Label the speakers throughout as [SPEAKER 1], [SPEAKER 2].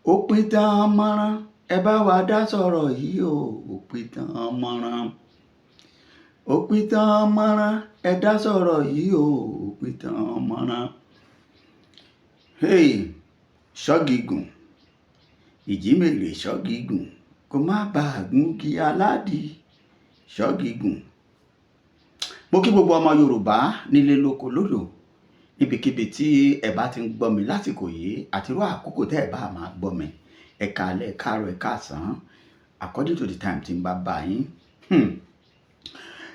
[SPEAKER 1] ó pin tán mọ́rán ẹ bá wa dá sọ̀rọ̀ yìí o ó pin tán mọ́rán ó pin tán mọ́rán ẹ dá sọ̀rọ̀ yìí o ó pin tán mọ́rán. Ṣọ́gígùn ìjímèrè ṣọ́gígùn kó má bàa gún kí aládìí ṣọ́gígùn. Mo kí gbogbo ọmọ Yorùbá nílé lóko lódò níbikíbi tí ẹ bá ti ń gbọ́ mi lásìkò yìí àti irú àkókò tẹ́ ẹ bá máa gbọ́ mi ẹ káalẹ́ ẹ káàárọ̀ ẹ káàsán according to the time tí n bá bá yín.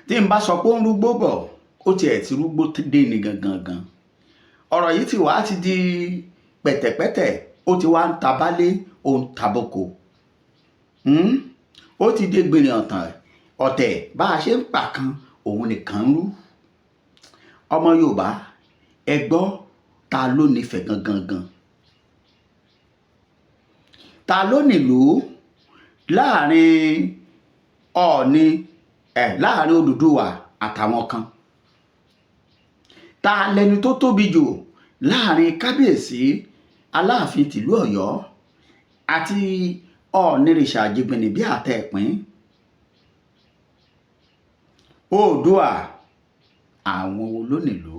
[SPEAKER 1] Tí n bá sọ pé ó ń rúgbó bọ̀ ó tiẹ̀ ti rúgbó dé ni gangan. Ọ̀rọ̀ yìí ti wá ti di pẹ̀tẹ̀pẹ̀tẹ̀ ó ti wá ń tabálé ó ń taboko. Ó ti dé gbìnrín ọ̀tẹ̀ bá a ṣe ń pa kan òun nìkan ń rú. Ọmọ Yorùbá ẹ gbọ́ ta ló nífẹ̀ẹ́ gangan. Ta ló nílùú láàrin Ọọ̀ni láàrin Odùduwà àtàwọn kan. Ta lẹni tó tóbi jù láàrin kábíyèsí Aláàfin tìlú Ọ̀yọ́ àti Ọọ̀nìrìṣà Àjìgbìnì bí àtẹ ìpín. Oòduà àwọn olónìlú.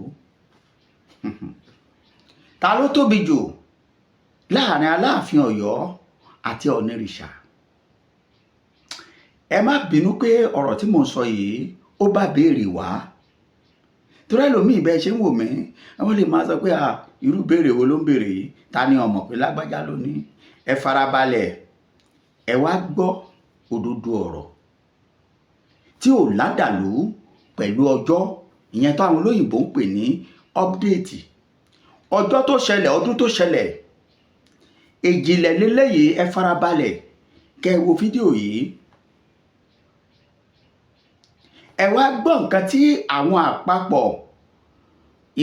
[SPEAKER 1] Ta ló tóbi jù láàrin Aláàfin Ọ̀yọ́ àti Ọọ̀nìrìṣà. Ẹ má bínú pé ọ̀rọ̀ tí mo ń sọ yìí ó bá béèrè wá torí ẹlòmíì bẹ́ẹ̀ ṣe ń wò mí wọ́n lè máa sọ pé irú béèrè wo ló ń béèrè yìí, ta ni ọmọ pé lágbájá ló ní. Ẹ farabalẹ̀ ẹ wá gbọ́ òdodo ọ̀rọ̀ tí ò ládàlú pẹ̀lú ọjọ́ ìyẹn tó àwọn olóyìnbó ń pè ní update. Ọjọ́ tó ṣẹlẹ̀ ọdún tó ṣẹlẹ̀ ìjìnlẹ̀ lélẹ́yìí. Ẹ farabalẹ̀ kẹ́ ẹ wo fídíò yìí. Ẹ wá gbọ́ nǹkan tí àwọn àpapọ̀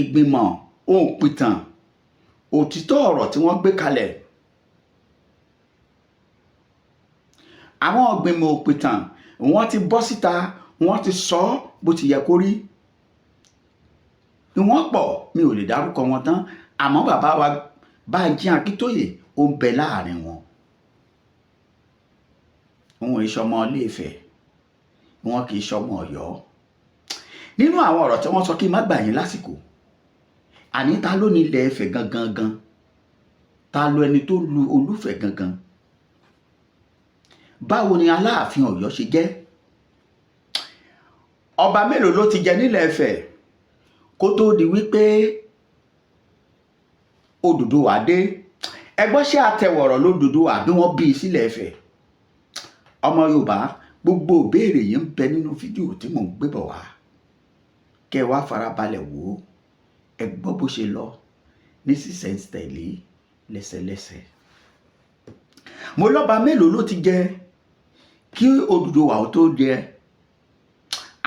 [SPEAKER 1] ìgbìmọ̀ òǹpìtàn òtítọ́ ọ̀rọ̀ tí wọ́n gbé kalẹ̀. Àwọn ìgbìmọ̀ òǹpìtàn wọ́n ti bọ́ síta wọ́n ti sọ bó ti yẹ kó rí. Wọ́n pọ̀ mi ò lè dárúkọ wọn tán àmọ́ bàbá wa Bánjí Akíntóyè ó ń bẹ láàrin wọn. Wọn ìṣọmọ Ilé-Ifẹ̀ wọn kì í ṣọmọ Ọ̀yọ́. Nínú àwọn ọ̀rọ̀ tí wọ́n sọ kí n má gbà yín lásìkò àní ta ló ní Ilẹ̀ Ifẹ̀ gangan, ta ló ẹni tó lu Olúfẹ̀ gangan. Báwo ni Aláàfin Ọ̀yọ́ ṣe jẹ́? Ọba mélòó ló ti jẹ nílẹ̀ Ifẹ̀ kó tó di wípé Odùduwà dé? Ẹgbọ́n ṣé àtẹ̀wọ̀rọ̀ lódùduwà bí wọ́n bí sílẹ̀ Ifẹ̀? Ọmọ Yorùbá gbogbo ìbéèrè yìí ń bẹ nínú fídíò tí mò ń gbé bọ̀ wá. Kẹ́ wá farabalẹ̀ wò ó. Ẹ gbọ́ bó ṣe lọ ní sísẹ̀ntẹ̀lé lẹ́sẹlẹ́sẹ. Mo lọ́ba mélòó ló ti jẹ kí Odùduwà ó tó jẹ?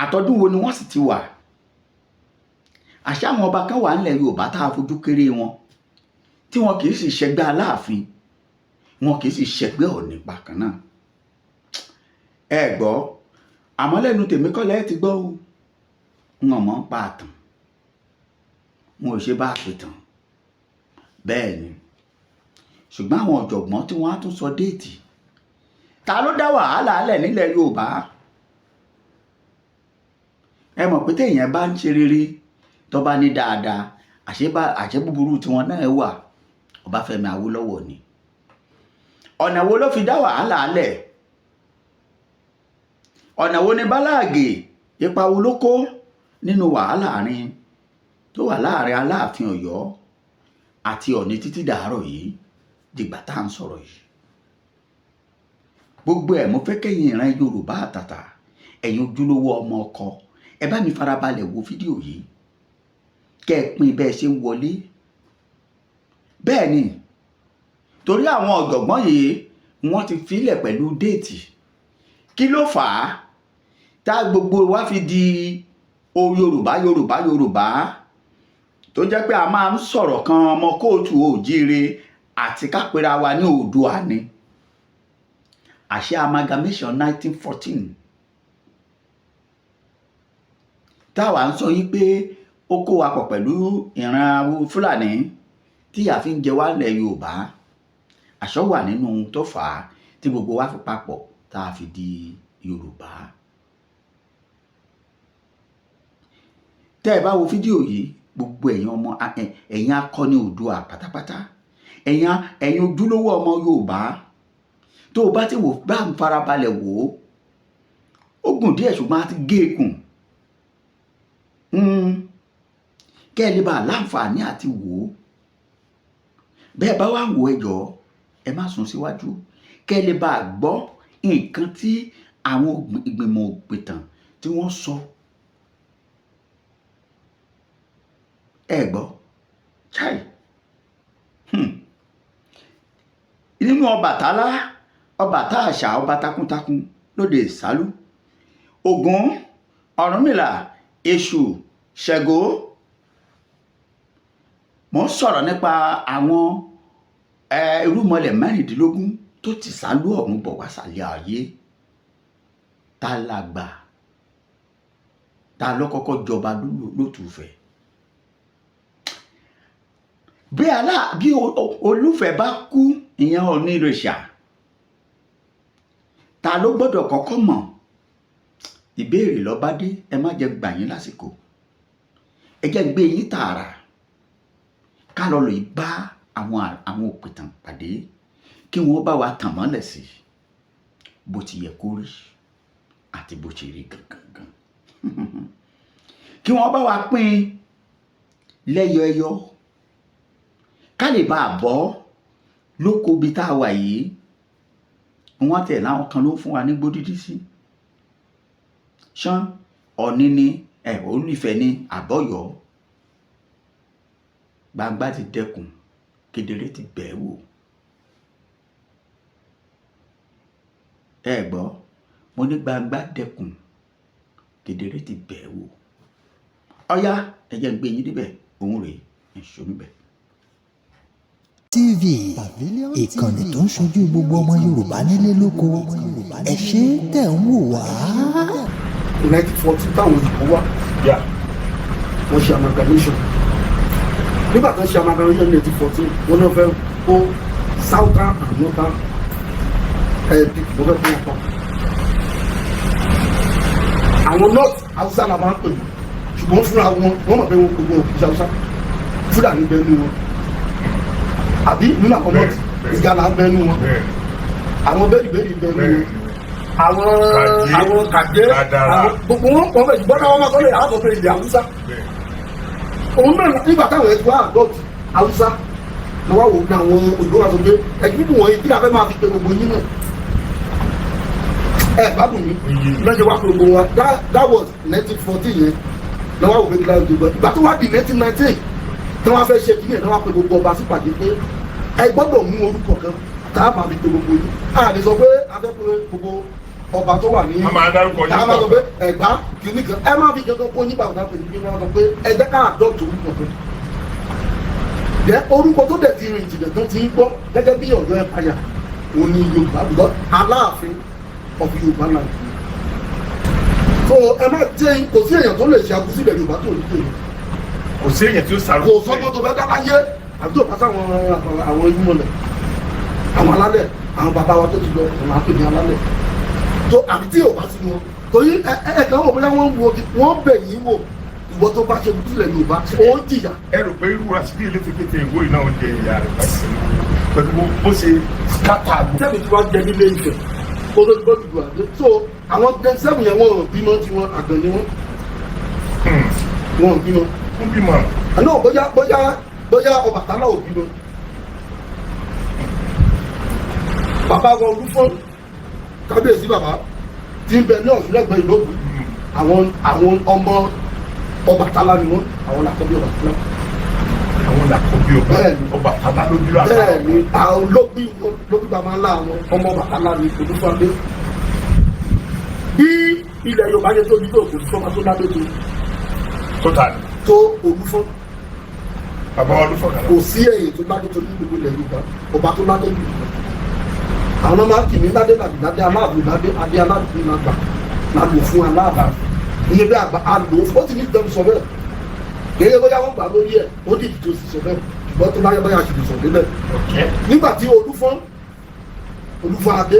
[SPEAKER 1] Àtọdún wo ni wọ́n sì ti wà? Àṣà àwọn ọba kan wà nílẹ̀ Yorùbá tá a fojú kéré wọn tí wọn kì í sì ṣẹgbẹ́ Aláàfin wọn kì í sì ṣẹgbẹ́ Ọọ̀ni bákan náà. Ẹ gbọ́ àmọ́ lẹ́nu tèmi kọ́lẹ́ ti gbọ́ o. Wọn mọ̀ ń pa àtàn wọn ò ṣe bá a pè tán bẹ́ẹ̀ ni. Ṣùgbọ́n àwọn ọ̀jọ̀gbọ́n tí wọ́n á tún sọ déètì. Ta ló dá wàhálà alẹ̀ nílẹ̀ Yorùbá? Ẹ mọ̀ pé téèyàn bá ń ṣe rere tó bá ní dáadáa àṣẹ búburú tí wọ́n náà wà. Ọbáfẹ́mi Awólọ́wọ̀ ni. Ọ̀nà wo ló fi dá wàhálà alẹ̀? Ọ̀nà wo ni Báláàgì ipa wo ló kó nínú wàhálà tó wà láàrin Aláàfin Ọ̀yọ́ àti Ọọ̀ni títí dàárọ̀ yìí dìgbà tá à ń sọ̀rọ̀ yìí? Gbogbo ẹ̀ mo fẹ́ kẹ́yìn ìran Yorùbá àtàtà ẹ̀yin ojúlówó ọmọ ọkọ ẹ bá mi farabalẹ̀ wo fídíò yìí kẹ́ ẹ pín bẹ́ẹ̀ ṣe ń wọlé. Bẹ́ẹ̀ ni torí àwọn ọ̀jọ̀gbọ́n yìí wọ́n ti filẹ̀ pẹ̀lú déètì. Kí ló fà á tá gbogbo wa fi di Yorùbá tó jẹ́ pé a máa ń sọ̀rọ̀ kan ọmọ kóòtù òjíire àti ká pera wa ní Oòduà ni? Àṣẹ amalgamation 1914 táwa ń sọ yí pé ó kó wa pọ̀ pẹ̀lú ìran Fúlàní tí a fi ń jẹ wá lẹ̀ Yorùbá. àṣọ wà nínú ohun tó fà á tí gbogbo wa fi papọ̀ tá a fi di Yorùbá. Tẹ́ ẹ bá wo fídíò yìí, gbogbo ẹ̀yin ọmọ ẹ̀yin akọni Oòduà pátápátá, ẹ̀yin ojúlówó ọmọ Yorùbá, tó o bá ti wò bá ń farabalẹ̀ wò ó gùn díẹ̀ ṣùgbọ́n a ti gé e kùn. Kẹ́ ẹ lè bá láǹfààní àti wò ó. Bẹ́ẹ̀ bá wá ń wò ẹ jọ̀ọ́ ẹ má sún síwájú, kẹ́ ẹ lè bá gbọ́ nǹkan tí àwọn ìgbìmọ̀ òpìtàn tí wọ́n sọ. Ẹ gbọ́ chai nínú Ọbàtálá, ọba táàṣà, ọba takuntakun lóde Ìsálú, Ògún, Ọ̀rúnmìlà, Èṣù, Ṣàngó. Mo ń sọ̀rọ̀ nípa àwọn irúnmọlẹ̀ 16 tó ti Ìsálú ọ̀run bọ̀ wá sàlẹ̀ ayé. Ta la gbà? Ta ló kọ́kọ́ jọba lótùfẹ̀? Bí Olúfẹ̀ bá kú, ìyẹn Ọ̀nìrìṣà, ta ló gbọ́dọ̀ kọ́kọ́ mọ̀? Ìbéèrè ló bá dé, ẹ má jẹ́ gbà yín lásìkò. Ẹ jẹ́ gbé yín tààrà ká lọ lè bá àwọn òpìtàn pàdé kí wọ́n bá wa tàn mọ́lẹ̀ sí bó ti yẹ kó rí àti bó ti rí gangan. Kí wọ́n bá wa pín lẹ́yọ ẹyọ ká lè bá a bọ́ lóko bí tá a wà yìí. Wọ́n tẹ̀ láwọn kan ló fún wa ní gbódídí sí. Ṣán Ọ̀ọ̀ni ni Olúfẹ̀ ni àbọ̀yọ́. Gbangba ti dẹkùn, kedere ti bẹ̀ wò. Ẹ gbọ́, mo ní gbangba dẹkùn, kedere ti bẹ̀ wò. Ọ̀yá ẹ jẹ́ gbé yín níbẹ̀, òun rèé ẹ̀ṣọ́ níbẹ̀.
[SPEAKER 2] TV, ìkànnì tó ń ṣojú gbogbo ọmọ Yorùbá nílé lóko. Ẹ ṣé tẹ̀ ń wò wá.
[SPEAKER 3] 1940 táwọn òyìnbó wá wọ́n ṣe amalgamation. Nígbà tó ṣe amalgamation 1914 wọ́n náà fẹ́ kó southern and northern people wọ́n fẹ́ kó wọn pa. Àwọn north Hausa la máa ń pè ṣùgbọ́n fúnra wọn mọ̀ pé wọn gbogbo òkè Hausa Fúlàní bẹ́ẹ̀ ní wọn. Àbí nínú àwọn north Ìgàlà bẹ́ẹ̀ ní wọn. Àwọn bẹ́ẹ̀ bẹ́ẹ̀ ní wọn. Àwọn kàdé gbogbo wọn pọ̀ bẹ́ẹ̀ ṣùgbọ́n àwọn ọmọkọ́lẹ̀ àwọn ọmọ ilẹ̀ Haúsá. Òun náà nígbà táwọn ẹ̀tọ́ àdọ́tì Haúsá ni wọ́n wò ní àwọn òyìnbó wa sọ pé ẹ̀gbìn wọn yìí kí la fẹ́ máa fi pe gbogbo yín náà. Ẹ gbádùn mi lọ́jọ́ wa pe gbogbo wa that was 1914 yẹn ni wọ́n wò pé kí la yóò gbọ́. Ìgbà tó wá di 1919 tí wọ́n fẹ́ ṣe kí ni wọ́n pe gbogbo ọba sípàdé pé ẹ gbọ́dọ̀ mú orúkọ kan tá a máa fi pe gbogbo yín. A lè sọ pé a fẹ́ pe gbogbo ọba tó wà ní àwọn máa sọ pé Ẹ̀gbá kìíní kan ẹ máa fi kankan kó nípa ọ̀dà pẹ̀lú bí wọ́n sọ pé ẹ jẹ́ ká àdọ́tò orúkọ kan. Jẹ́ orúkọ tó dẹ̀ ti rìn jìnnà tó ti ń gbọ́ gẹ́gẹ́ bí Ọ̀yọ́ Empire òun ni Yorùbá gbọ́ Aláàfin of Yorùbá land. So ẹ má jẹ́ kò sí èèyàn tó lè ṣe àkọsílẹ̀ Yorùbá tó ní tèmi.
[SPEAKER 4] Kò sí èèyàn tí ó sàrò.
[SPEAKER 3] Kò sọ́gbọ́n tó fẹ́ dá láyé àbí tó bá sáwọn àwọn ìmọ̀lẹ̀ àwọn alálẹ̀ àwọn bàbá wa tó ti lọ àwọn àpèjì alálẹ̀. So àbí tí ò bá sí wọn torí ẹ̀ka wọn bóyá wọ́n bẹ̀ yín wò ìwọ tó bá ṣe bùtúlẹ̀ Yorùbá ó jìyà.
[SPEAKER 4] Ẹ rò pé irú àti bí ilé kékeré ìwé iná oúnjẹ ìyá rẹ̀ bá sí pẹ̀lú bó ṣe kátà.
[SPEAKER 3] Sẹ́mi tí wọ́n jẹ nílé Ifẹ̀ kó tó gbọ́ dùdú àdé. So àwọn sẹ́mi yẹn wọ́n bímọ tí wọ́n àgbẹ̀ ni wọ́n. Wọ́n bímọ.
[SPEAKER 4] Wọ́n bímọ.
[SPEAKER 3] Àná bóyá Ọbàtálá ò bímọ. Bàbá wọn Olúfọ́n kábíyèsí bàbá tí ń bẹ ní Ọ̀ṣun lẹ́gbẹ̀ẹ́ ìlóògùn àwọn ọmọ Ọbàtálá ni wọ́n àwọn làkọ́bí Ọbàtálá.
[SPEAKER 4] Àwọn làkọ́bí Ọbàtálá ló bí wàhálà.
[SPEAKER 3] Bẹ́ẹ̀ ni àwọn lóbi bàbá ńlá àwọn ọmọ Ọbàtálá ni Olúfọ́ndé. Bí ilẹ̀ Yorùbá yẹn tóbi tó kò sọ́mọ tó ládé tó Olúfọ́n.
[SPEAKER 4] Bàbá Olúfọ́n kan.
[SPEAKER 3] Kò sí ẹ̀yìn tó ládé tó ní gbogbo ilẹ̀ Yorùbá ọba tó ládé yìí. Àwọn ọmọ kìíní ládé nàbì ládé aláàbò ládé adé aláàbò nàgbà nàbò fún aláàbà ìyẹn bí àgbà àlò ó ti ní ìdánwò sọ bẹ́ẹ̀ kéde bóyá wọ́n gbà lórí ẹ̀ ó dìdì tó sì sọ bẹ́ẹ̀ ṣùgbọ́n tó bá yẹ báyà ṣùgbọ́n sọ̀ délẹ̀ nígbà tí Olúfọ́n adé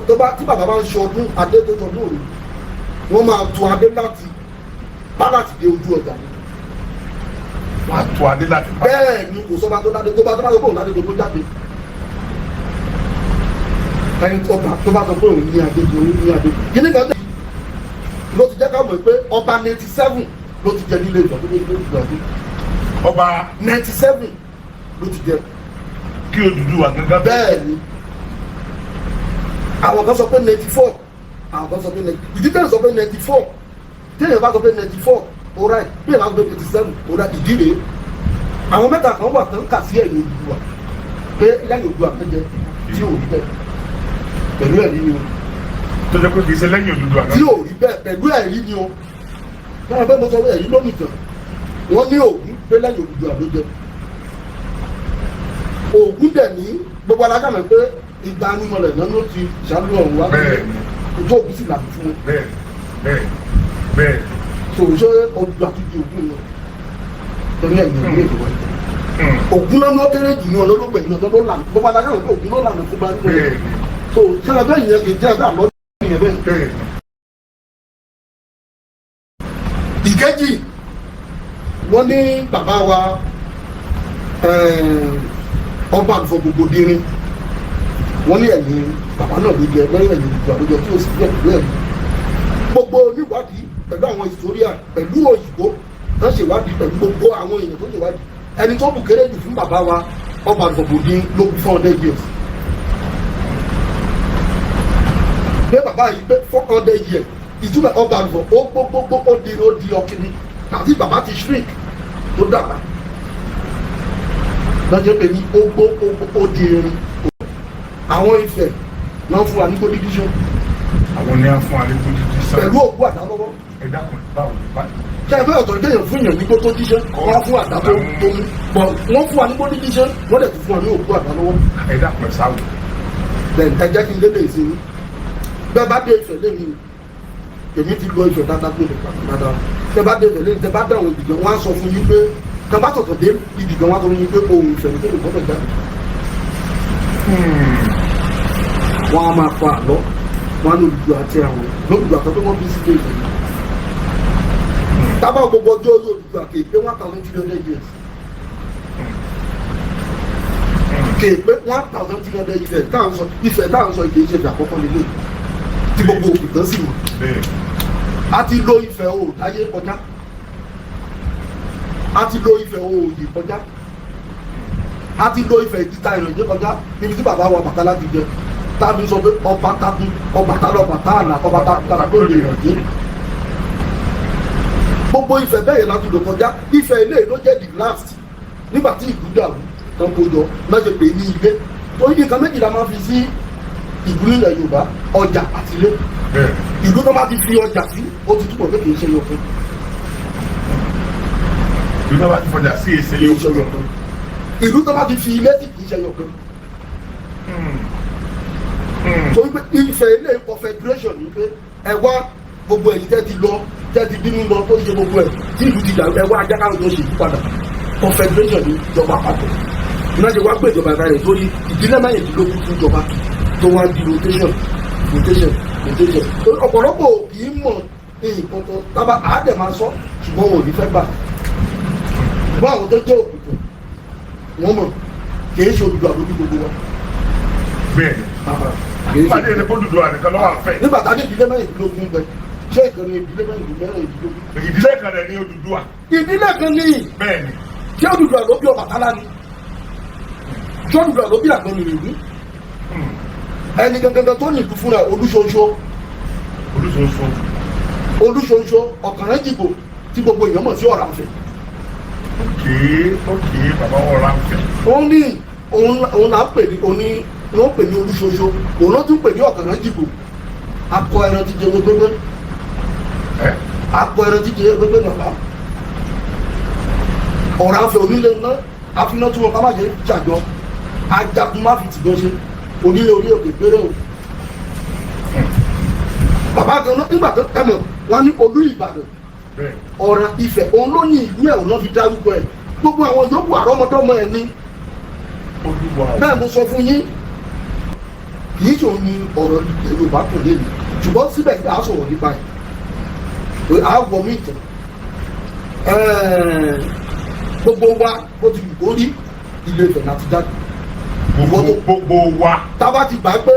[SPEAKER 3] tó bá tí bàbá bá ń ṣe ọdún adé tó tọdún òru wọ́n máa tu adé láti dé ojú ọjà ni.
[SPEAKER 4] wọ́n á tu adé láti bá.
[SPEAKER 3] bẹ́ẹ̀ ni kò sọ́ba tó dáadé tó bá sọ pé òun dáadé tó jáde ẹni tó bá sọ pé òun ní adé tó ní adé kí ni kan tẹ̀ ló ti jẹ́ ká mọ̀ pé ọba 97 ló ti jẹ nílé ìjọba tó ní ìlú ìgbàgbé
[SPEAKER 4] ọba
[SPEAKER 3] 97 ló ti jẹ.
[SPEAKER 4] kí Odùduwà gangan.
[SPEAKER 3] bẹ́ẹ̀ ni àwọn kan sọ pé 94 àwọn kan sọ pé 90 ìdí tẹ́lẹ̀ sọ pé 94 tẹ́lẹ̀ bá sọ pé 94 alright bí èèyàn bá sọ pé 87 alright ìdí rèé àwọn mẹ́ta kan wà tán kà sí ẹ̀yìn Odùduwà pé lẹ́yìn Odùduwà kan jẹ tí ò rí bẹ́ẹ̀ pẹ̀lú ẹ̀rí ni o.
[SPEAKER 4] tó jẹ́ pé kì í ṣe lẹ́yìn Odùduwà kan.
[SPEAKER 3] tí ò rí bẹ́ẹ̀ pẹ̀lú ẹ̀rí ni o. wọ́n fẹ́ mo sọ pé ẹ̀rí lónìí tán wọ́n ní Ògún pé lẹ́yìn Odùduwà ló jẹ. Ògún dẹ̀ ní gbogbo alágàmọ̀ pé ìgbà anúmọ̀lẹ̀ náà ló ti ṣàlù ọ̀hún wá.
[SPEAKER 4] bẹ́ẹ̀ni
[SPEAKER 3] ojú Ògún sì làbí fún wọn.
[SPEAKER 4] bẹ́ẹ̀ni.
[SPEAKER 3] sòwò ṣé Odùduwà tó di Ògún lọ torí ẹ̀yìn ìlú èdè wáyé. Ògún náà ló kéré jù ní ọlọ́lọ́gbẹ̀ ní ọdún ló lànà gbogbo alágàmọ̀ pé Ògún ló lànà fún báyìí.
[SPEAKER 4] bẹ́ẹ̀ni.
[SPEAKER 3] so ṣé ẹgbẹ́ ìyẹn kì í jẹ́ ẹgbẹ́ àlọ́ ìyẹn bẹ́ẹ̀. ìkejì wọ́n ní bàbá wa ọba àdúgbò gbogbo dírín wọ́n ní ẹ̀yìn bàbá náà ló jẹ lẹ́yìn ẹ̀yìn ìgbà ló jẹ tí ó sì jẹ́ ìlú ẹ̀yìn gbogbo oníwádìí pẹ̀lú àwọn historia pẹ̀lú òyìnbó wọ́n ṣèwádìí pẹ̀lú gbogbo àwọn èèyàn tó ṣèwádìí ẹni tó bù kéré jù fún bàbá wa ọba àdúgbò gbogbo dírín ló kú 400 years pé bàbá yìí pé 400 years ìtumọ̀ ọba àdúgbò ó gbogbo ó di ọkìnrin àti bàbá ti shrink tó dàgbà lọ́jọ́ pé ní ó di irin àwọn Ifẹ̀ náà fún wa ní kódí díṣọ́
[SPEAKER 4] àwọn ní á fún wa ní kódí díṣọ́
[SPEAKER 3] pẹ̀lú òkú àdálọ́wọ́
[SPEAKER 4] ẹ dákun báwo ni báyìí.
[SPEAKER 3] ṣe ẹgbẹ́ ọ̀tọ̀ ìgbéyàn fún èèyàn ní kó tó díṣẹ́ wọ́n fún àdá tó mú bọ̀ wọ́n fún wa ní kódí díṣẹ́ wọ́n dẹ̀ tún fún wa ní òkú àdálọ́wọ́.
[SPEAKER 4] ẹ dákun ẹ sáwọ.
[SPEAKER 3] bẹ́ẹ̀ ẹ jẹ́ kí n lédè ìsinmi bẹ́ẹ̀ bá dé Ifẹ̀ lẹ́yìn èmi ti lọ Ifẹ̀ dáadáa pé dáadáa tẹ bá dé Ifẹ̀ lẹ́yìn tẹ bá dé àwọn ibìkan wọ́n á sọ fún yín pé tẹ bá tọ̀tọ̀ dé ibìkan wọ́n á sọ fún yín pé ohun Ifẹ̀ nítorí gbọ́dọ̀ jáde. wọ́n á máa fa àlọ́ wọ́n á ní Odùduwà àti àwọn Odùduwà àtọ́ pé wọ́n bí sí Ifẹ̀. tábà gbogbo ọjọ́ orí Odùduwà kì í pé 1,300 years kì í pé 1,300 Ifẹ̀ táwọn sọ ìkè ìṣẹ̀fẹ̀ àkọ́kọ́ nílé tí gbogbo òkùnkàn sì mọ̀. a ti lo Ifẹ̀ òòdáyé kọjá a ti lo Ifẹ̀ òòyì kọjá a ti lo Ifẹ̀ ìdíta ìrìnàjò kọjá níbi tí bàbá wa Bàtálá ti jẹ tábí sọ pé ọba tábí ọba tálọ Bàtálá ọba tálọ ló lè rìnàjò gbogbo Ifẹ̀ bẹ́ẹ̀ láti lò kọjá Ifẹ̀ ilé ló jẹ́ the last nígbà tí ìlú dàrú tán kó jọ lọ́sẹ̀ pé ní ilé torí nǹkan méjìlá máa fi sí ìlú nílẹ̀ Yorùbá ọjà àti ilé ìlú tó bá ti fi ọjà sí ó ti túbọ̀ pé kì í ṣe yọkun
[SPEAKER 4] ìlú tó bá ti fọjà sí èsè
[SPEAKER 3] yọkun ìlú tó bá ti fi ilé tí kì í ṣe yọkun torí pé Ifẹ̀ ilé confederation ni pé ẹ wá gbogbo ẹ̀yìn tẹ́ ti lọ tẹ́ ti bínú lọ tó ṣe gbogbo ẹ̀ tí ìlú ti dàrú ẹ wá ajá káwọn tó ṣe ìlú padà confederation ni ìjọba àpapọ̀ náà ṣe wá pé ìjọba ìbára rẹ̀ torí ìdílé mẹ́rìndínlógún fún ìjọba tó wá di rotation ọ̀pọ̀lọpọ̀ kì í mọ̀ nǹkan tó tábà àádẹ́ máa sọ ṣùgbọ́n wọn ò ní fẹ́ gbà ṣùgbọ́n àwọn tó jẹ́ òkùnkùn wọ́n mọ̀ kì í ṣe Odùduwà lójú gbogbo wa.
[SPEAKER 4] bẹ́ẹ̀ni pàdé ẹni kó Odùduwà nìkan lọ́wọ́ àfẹ́.
[SPEAKER 3] nígbà tá a ní ìdílé mẹ́rìndínlógún bẹ ṣé ìkànnì ìdílé mẹ́rìndínlógún.
[SPEAKER 4] ìdílé kan rẹ̀ ní Odùduwà.
[SPEAKER 3] ìdílé kan ní.
[SPEAKER 4] bẹ́ẹ̀ni.
[SPEAKER 3] ṣé Odùduwà ló bí Ọbàtálá ni ṣé Odùduwà ló bí Àgbọnnìrèwú ẹni gangan tó ní ìlú fúnra Olúṣoṣo Ọ̀kànrẹ́jìgbò tí gbogbo èèyàn mọ̀ sí Ọ̀rànfẹ̀.
[SPEAKER 4] ókè bàbá Ọ̀rànfẹ̀.
[SPEAKER 3] ó ní òun là ń pè ní Olúṣoṣo òun ló tún pè ní Ọ̀kànrẹ́jìgbò akọ ẹran ti jẹ gbẹgbẹ akọ ẹran ti jẹ gbẹgbẹ nàbà Ọ̀rànfẹ̀ onílé ńlá àfihàn tí wọn ká má jẹ jàjọ ajagun má fi tìgbọ́n ṣe onílé orí òkè péré o bàbá kan náà nígbà tó tẹmọ wọn ní Olú Ìbàdàn Ọ̀ràn Ifẹ̀ òun ló ní ìlú ẹ̀ òun náà fi dárúkọ ẹ̀ gbogbo àwọn yòókù àrọ́mọdọ́mọ ẹ̀ ní bẹ́ẹ̀ mo sọ fún yín kì í ṣòun ni ọ̀rọ̀ Yorùbá kò lè ní ṣùgbọ́n síbẹ̀ a sọ̀rọ̀ nípa ẹ̀ àwọ̀ mi tẹ̀ gbogbo wa bó ti wù kó rí Ilé Ifẹ̀ láti jáde
[SPEAKER 4] gbogbo wa
[SPEAKER 3] tábà ti gbà pé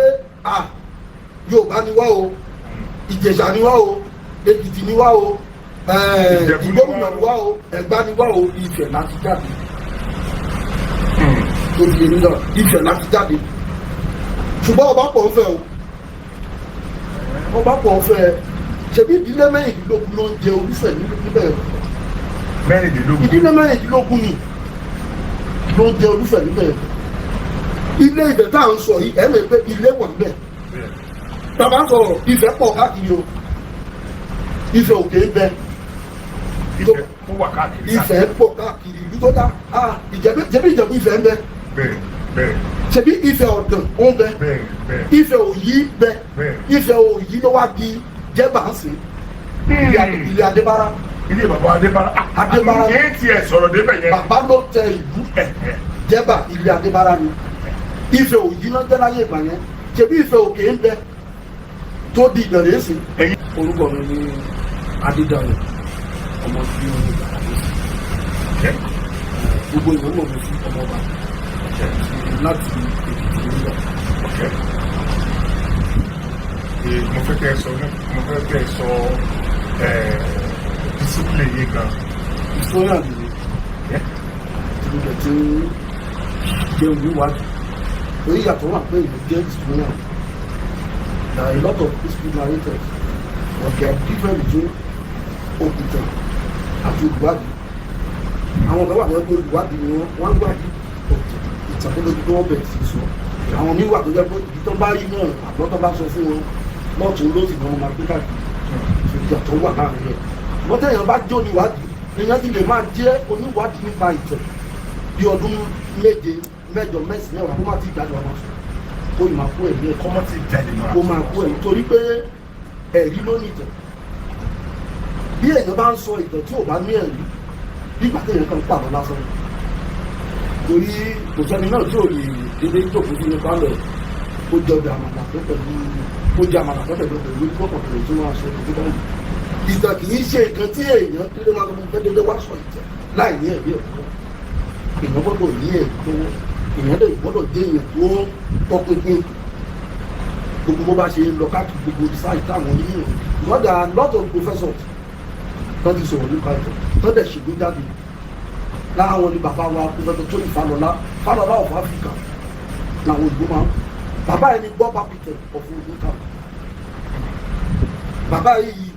[SPEAKER 3] Yorùbá ni wá o Ìjẹ̀ṣà ni wá o Èkìtì ni wá o Ìgbómìnà ni wá o Ẹ̀gbá ni wá o Ifẹ̀ láti jáde olùyẹ nílò Ifẹ̀ láti jáde ṣùgbọ́n ọba pọ̀ ń fẹ́ o ọba pọ̀ ń fẹ́ ṣebí ìdílé mẹ́rìndínlógún ló ń jẹ Olúfẹ̀ níbẹ̀ ìdílé mẹ́rìndínlógún ni ló ń jẹ Olúfẹ̀ níbẹ̀ Ilé Ifẹ̀ tá à ń sọ yìí ẹ̀ lè pé ilé wà níbẹ̀ tàbá sọ̀rọ̀ Ifẹ̀ pọ̀ káàkiri o Ifẹ̀ òkè ń bẹ Ifẹ̀ pọ̀ káàkiri ìlú tó dá Ìjẹ̀bú Ifẹ̀ ń bẹ ṣebí Ifẹ̀ Ọ̀dàn ó ń bẹ Ifẹ̀ Òyí bẹ Ifẹ̀ Òyí ló wá di Jẹ̀bà ń sìn ilé Adébárà
[SPEAKER 4] ilé bàbá Adébárà kì í tiẹ̀ sọ̀rọ̀ débẹ̀ yẹn
[SPEAKER 3] bàbá ló tẹ ìlú Jẹ̀bà ilé Adébárà ni Ifẹ̀ Òyí náà jẹ́ láyé ìgbà yẹn ṣebí Ifẹ̀ òkè ń bẹ tó di ìbẹ̀rẹ̀ èsì. Orúkọ mi ní Adédayọ̀ ọmọ tí ó ń gbà gbogbo ìwọ́n mi sí ọmọọba láti Èkìtì nílẹ̀.
[SPEAKER 4] Mo fẹ́ kẹ́ ẹ sọ discipline yìí gan.
[SPEAKER 3] Historian ni ìpínlẹ̀ tí jẹ́ oníwádìí orí ìyàtọ̀ wà pé ìlú jẹ́ historian. There are a lot of history narrators but they are different between òkùtàn àti olùwádìí. Àwọn ọ̀gá wà lọ́wọ́ pé olùwádìí ni wọ́n ń wádìí ìtàkùnlójú tó wọ́n bẹ̀rẹ̀ sí sọ. Àwọn míì wà tó jẹ́ pé ibi tó bá rí náà àgbọ̀ tó bá sọ fún wọn lọ́tún lósì ni wọ́n máa gbé káàkiri. Ìyàtọ̀ wà láàrin rẹ̀. Mọ́tẹ́yàn bá jó oníwádìí èèyàn ti lè máa jẹ́ oníwádìí nípa ìtàn bí ọdún méje mẹ́jọ mẹ́sìn mẹ́wàá kó má ti gbàdúrà wọn sọ kó ì máa kó ẹ̀mí ẹ̀
[SPEAKER 4] kọ́mọ́ ti jáde náà
[SPEAKER 3] kó máa kó ẹ̀mí torí pé ẹ̀rí ló ní ìtàn bí èèyàn bá ń sọ ìtàn tí ò bá ní ẹ̀rí nígbà tí èèyàn kan pààrọ̀ lásán torí kò sẹ́ni náà tí ò lè dédé jókòó sí nípa lẹ̀ ó jẹ́ ọbẹ̀ àmàlà tó pẹ̀lú ó jẹ́ àmàlà tó pẹ̀lú pẹ̀lú pọ̀pọ̀lù tí wọ́n á sọ ìtàn báyìí ìtàn kì í ṣe nǹkan tí èèyàn dédé máa tó fẹ́ dédé wá sọ ìtàn láì ní ẹ̀rí ẹ̀kọ́ èèyàn gbọ́dọ̀ ní ẹ̀rí tó èèyàn lè gbọ́dọ̀ dé èèyàn tó tọpinpin gbogbo bó bá ṣe lọ káàkiri gbogbo research táwọn onímọ̀ wọ́n dà lot of professors tó ti sọ̀rọ̀ nípa ẹ̀tọ́ tó dẹ̀ ṣègbè jáde lára wọn ni bàbá wa professor Tóyìn Fálọlá of Africa làwọn òyìnbó máa bàbá yẹn ni Bob Appleton of Ogunka bàbá yìí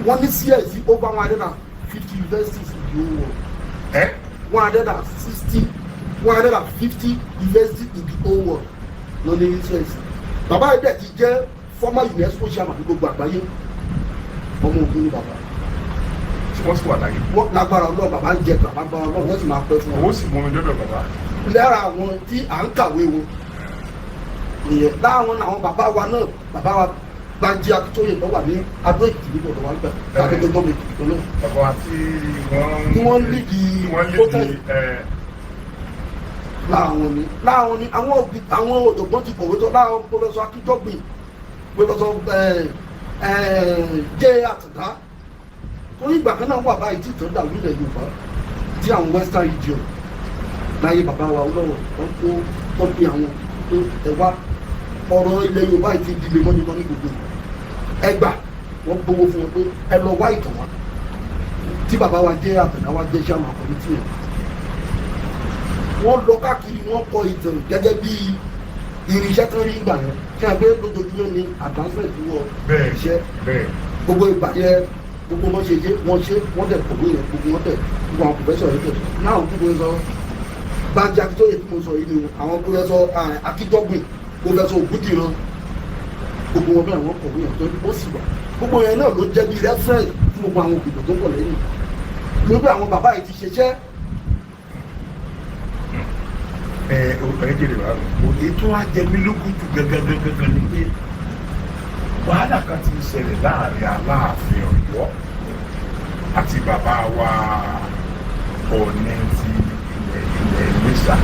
[SPEAKER 3] wọ́n ní CS over 150 universities in the whole world 150 universities in the whole world ló ní CS bàbá yìí dẹ̀ ti jẹ́ former UNESCO chairman ní gbogbo àgbáyé ọmọ ogun ní bàbá
[SPEAKER 4] tí wọ́n sì wà láyé
[SPEAKER 3] wọ́n lágbára ọlọ́ọ̀ bàbá ń jẹ bàbá ọlọ́ọ̀ wọ́n sì máa pẹ́ fún wọn.
[SPEAKER 4] owó sì mú mi dọ́dọ̀ bàbá.
[SPEAKER 3] lára àwọn tí à ń kàwé wọn nìyẹn láwọn àwọn bàbá wa náà bàbá wa Bánjí Akíntóyè tó wà ní Adó Èkìtì nígbà tó wà ń bẹ̀ káàkiri tó Èkìtì tó náà.
[SPEAKER 4] bàbá wa tí
[SPEAKER 3] wọ́n lídì láwọn ni àwọn òjògbọ́n ti kọ̀wé tó láwọn pọfẹsọ Akíntọ́gbìn pọfẹsọ jẹ́ Àtàndá torí ìgbà kan náà wà báyìí tí ìtàn dàrú ilẹ̀ Yorùbá tí àwọn western region láyé bàbá wa olówó wọn kó tọ́pì àwọn tó ẹ̀wá ọ̀rọ̀ ilẹ̀ Yorùbá yìí ti di lemọ́lemọ́ ní gbogbo ẹgbà wọ́n gbowó fún wọn pé ẹ lọ wá ìtàn wa tí bàbá wa jẹ́ Àtàndá wa jẹ́ sàmà kọ́mítì yẹn wọ́n lọ káàkiri wọ́n kọ ìtàn gẹ́gẹ́ bí irinṣẹ́ tó rí ìgbà yẹn kí a gbé lójoojúmọ́ ní advancement wọ iṣẹ́ gbogbo ìgbà yẹn gbogbo wọn ṣe wọ́n dẹ̀ kọ̀wé yẹn gbogbo wọn tẹ̀ gbogbo àwọn pòfẹ́sọ̀ yẹn tẹ̀ náà gbogbo sọ Bánjí Akíntóyè tí mo sọ yìí ni àwọn pòfẹ́sọ̀ Akíntọ́gbìn pòfẹ́sọ̀ Ògúndìran gbogbo wọn bẹ́ẹ̀ wọ́n kọ̀wé yẹn tó ó sì wà gbogbo yẹn náà ló jẹ́ bí reference fún gbogbo àwọn òkùnkùn tó pọ̀ lẹ́yìn gbogbo àwọn bàbá yìí ti ṣiṣẹ́
[SPEAKER 4] ọ̀pẹ̀jẹ̀rẹ̀ wa òye tó wá jẹ mí lógún jù gẹ́gẹ́ ni pé wàhálà kan ti ṣẹlẹ̀ láàrin Aláàfin Ọ̀yọ́ àti bàbá wa Ọọ̀ni ti ilẹ̀ Ìlẹ̀ṣà.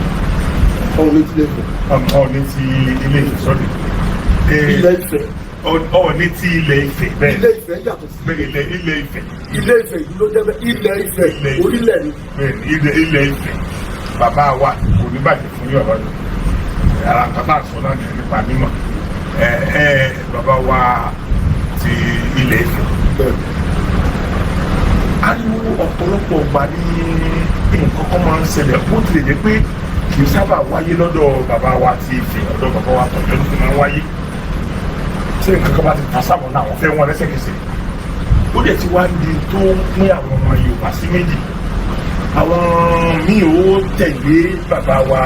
[SPEAKER 3] Ọọ̀ni ti ilé Ifẹ̀.
[SPEAKER 4] Ọọ̀ni ti ilé Ifẹ̀ sọ́dọ̀.
[SPEAKER 3] Ilé Ifẹ̀.
[SPEAKER 4] Ọọ̀ni ti ilẹ̀ Ifẹ̀ bẹ́ẹ̀.
[SPEAKER 3] Ilé Ifẹ̀ yàtọ̀ sí.
[SPEAKER 4] Bẹ́ẹ̀ ilẹ̀ Ifẹ̀.
[SPEAKER 3] Ilé Ifẹ̀ yìí ló jẹ́ bẹ́ẹ̀. Ilẹ̀ Ifẹ̀ orílẹ̀ ni.
[SPEAKER 4] Bẹ́ẹ̀ ilẹ̀ Ifẹ̀. Bàbá wa kò ní bàjẹ́ fún yín bàbá yìí. Ara kàtà sọ náà ní nípa mímọ̀. Bàbá wa ti ilẹ̀ Ifẹ̀. Ariwo ọ̀pọ̀lọpọ̀ ọgbà ní nǹkan kan máa ń ṣẹlẹ̀ bó tilẹ̀ jẹ́ pé kì í sábà wáyé lọ́dọ̀ bàbá wa ti Ifẹ̀ ọ̀dọ̀ bàbá wa tọ̀jọ́ ló fi máa ń wáyé. Ṣé nǹkan kan bá ti ta sáwọn náà wọ́n fẹ́ wọn lẹ́sẹ̀kẹsẹ̀? Ó dẹ̀ ti wá di tó ń pín àwọn ọmọ Yorùbá sí méjì. Àwọn míì ó tẹ̀lé bàbá wa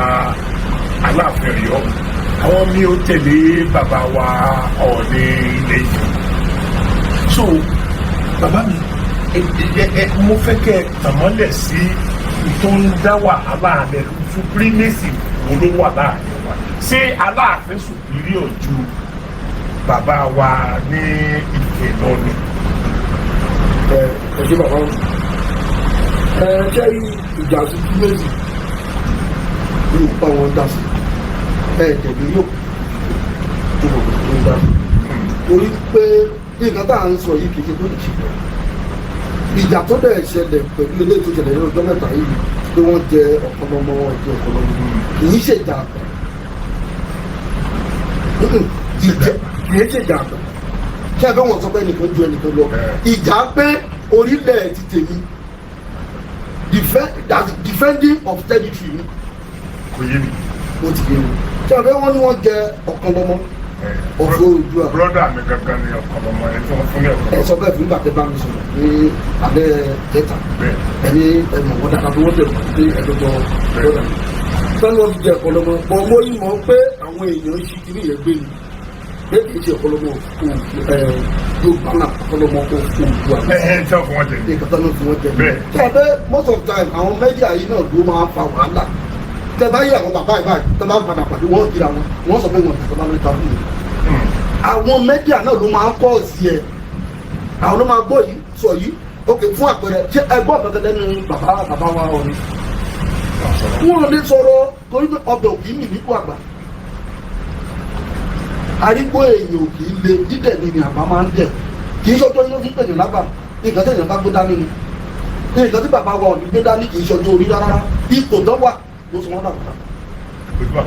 [SPEAKER 4] Aláàfin Ọ̀yọ́, àwọn míì ó tẹ̀lé bàbá wa Ọọ̀ni ilẹ̀ Ifẹ̀. So bàbá mi mo fẹ́ kẹ́ tàmọ́lẹ̀ sí tó ń dá wàhálà rẹ̀ supremacy wo ló wà láàrin wa. Ṣé Aláàfin superior ju bàbá wa ní Ifẹ̀ lọ ni?
[SPEAKER 3] Ẹ ṣe bàbá wọn. Ṣé ìjà supremacy yóò bá wọn dá sí? Tẹ̀lé yóò tó bọ̀ tó ń dá sí. Torí pé nǹkan tá à ń sọ yìí kì í ṣe tó lè ṣe pẹ̀lú. Ìjà tó dẹ̀ ṣẹlẹ̀ pẹ̀lú ilé tó ṣẹlẹ̀ ní ọjọ́ mẹ́ta yìí pé wọ́n jẹ ọ̀pọ̀lọmọ ẹ̀jẹ̀ ọ̀pọ̀lọmọ kì í ṣèjà àgbà. Kì í ṣèjà àgbà. Ṣé ẹgbẹ́ wọn sọ pé ẹnìkan ju ẹnìkan lọ? Ìjà pé orílẹ̀ ti tèmi defending of territory ni.
[SPEAKER 4] Kò yé mi.
[SPEAKER 3] Ó ti yé mi. Ṣé ẹgbẹ́ wọn ni wọ́n jẹ ọ̀pọ̀lọmọ? Ọ̀fọ̀ Oòduà.
[SPEAKER 4] Brọ́dà mi gangan ni ọ̀pọ̀lọmọ ẹni tí wọ́n fún ní ọ̀pọ̀lọmọ.
[SPEAKER 3] Ẹ sọ bẹ́ẹ̀ fún ìgbà tẹ́ bá mi sọ̀rọ̀ ní alẹ́ jẹta. Ẹni ẹ̀mọ̀ wọn dára bí wọ́n dẹ̀ mọ̀ pé ẹ̀dọ́gbọ́ brọ́dà mi. Sọ́ni wọ́n fi jẹ ọ̀pọ̀lọmọ. Bọ̀ mo yí mọ̀ pé àwọn èèyàn ṣì kiri yẹn gbé ni. Bẹ́ẹ̀ kì í ṣe ọ̀pọ̀lọmọ Yorùbá náà ọ̀pọ̀lọmọ Oòduà.
[SPEAKER 4] Tí wọ́n fún wọn jẹ.
[SPEAKER 3] Ìkàtà náà fún wọn jẹ. Tí a bẹ́ most of time àwọn mẹ́díà yìí náà ló máa fa wàhálà. Tẹ bá yí àwọn bàbá ìbáyìí tẹ bá padà pàdé wọ́n kíra wọn wọ́n sọ pé wọn ìtàkùn bá mẹ́ta fún mi. Àwọn mẹ́díà náà ló máa ń pọ̀ sí ẹ̀ àwọn ló máa gbọ́ yìí sọ yìí ok fún àpẹẹrẹ ṣé ẹgbọ́ ọ̀kẹ́kẹ́ lẹ́nu bàbá wa Ọọ̀ni wọ́n lè sọ̀rọ̀ torí pé ọbẹ̀ òkì mì nípò àgbà arígbó èèyàn òkì le dídẹ̀ ni àbá máa ń dẹ̀ kì í ṣọjọ́ inú fífẹ̀ yàn lágbà nǹkan tí èèyàn bá gbé dání ni nǹkan tí bàbá wa Ọọ̀ni gbé dání kì í ṣọjọ́ orí rárá ipò tó wà ló sọ wọ́n dàgbà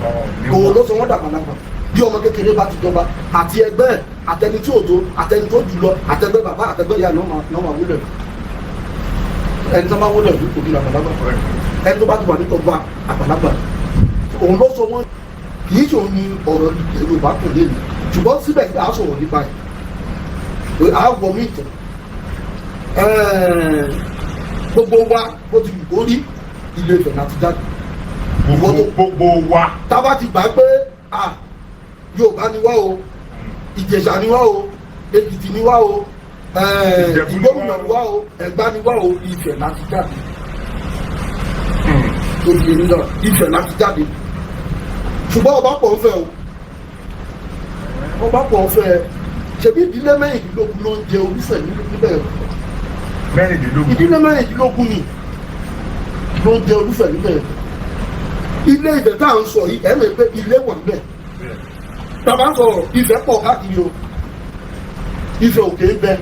[SPEAKER 3] òun ló sọ wọ́n dàgbà lágbà bí ọmọ kékeré bá ti jọba àti ẹgbẹ́ àtẹni tí ò tó àtẹni tó jù lọ àtẹgbẹ́ bàbá àtẹgbẹ́ ìyá náà máa wúlẹ̀ ẹni tó máa wúlẹ̀ ní kò ní àgbàlagbà ẹni tó bá ti wà nítorí àgbàlagbà òun ló sọ wọn kì í ṣòun ní ọ̀rọ̀ Yorùbá kò lè ní ṣùgbọ́n síbẹ̀ a sọ̀rọ̀ nípa ẹ̀ a wọ mí tẹ̀ gbogbo wa bó ti wù kó rí Ilé Ifẹ̀ láti jáde
[SPEAKER 4] gbogbo wa
[SPEAKER 3] tábà ti gbà pé Yorùbá ni wá o Ìjẹ̀ṣà ni wá o Èkìtì ni wá o Ìgbómìnà ni wá o Ẹ̀gbá ni wá o Ifẹ̀ láti jáde tó di èmi náà Ifẹ̀ láti jáde ṣùgbọ́n ọba pọ̀ ń fẹ́ o ọba pọ̀ ń fẹ́ ṣebí ìdílé mẹ́rìndínlógún ló ń jẹ Olúfẹ̀ níbẹ̀
[SPEAKER 4] mẹ́rìndínlógún
[SPEAKER 3] ìdílé mẹ́rìndínlógún ni ló ń jẹ Olúfẹ̀ níbẹ̀ Ilé Ifẹ̀ tá à ń sọ yìí ẹ̀mẹ̀ pé ilé wà níbẹ̀ tàbá ń sọ̀rọ̀ Ifẹ̀ pọ̀ káàkiri o Ifẹ̀ òkè ń bẹ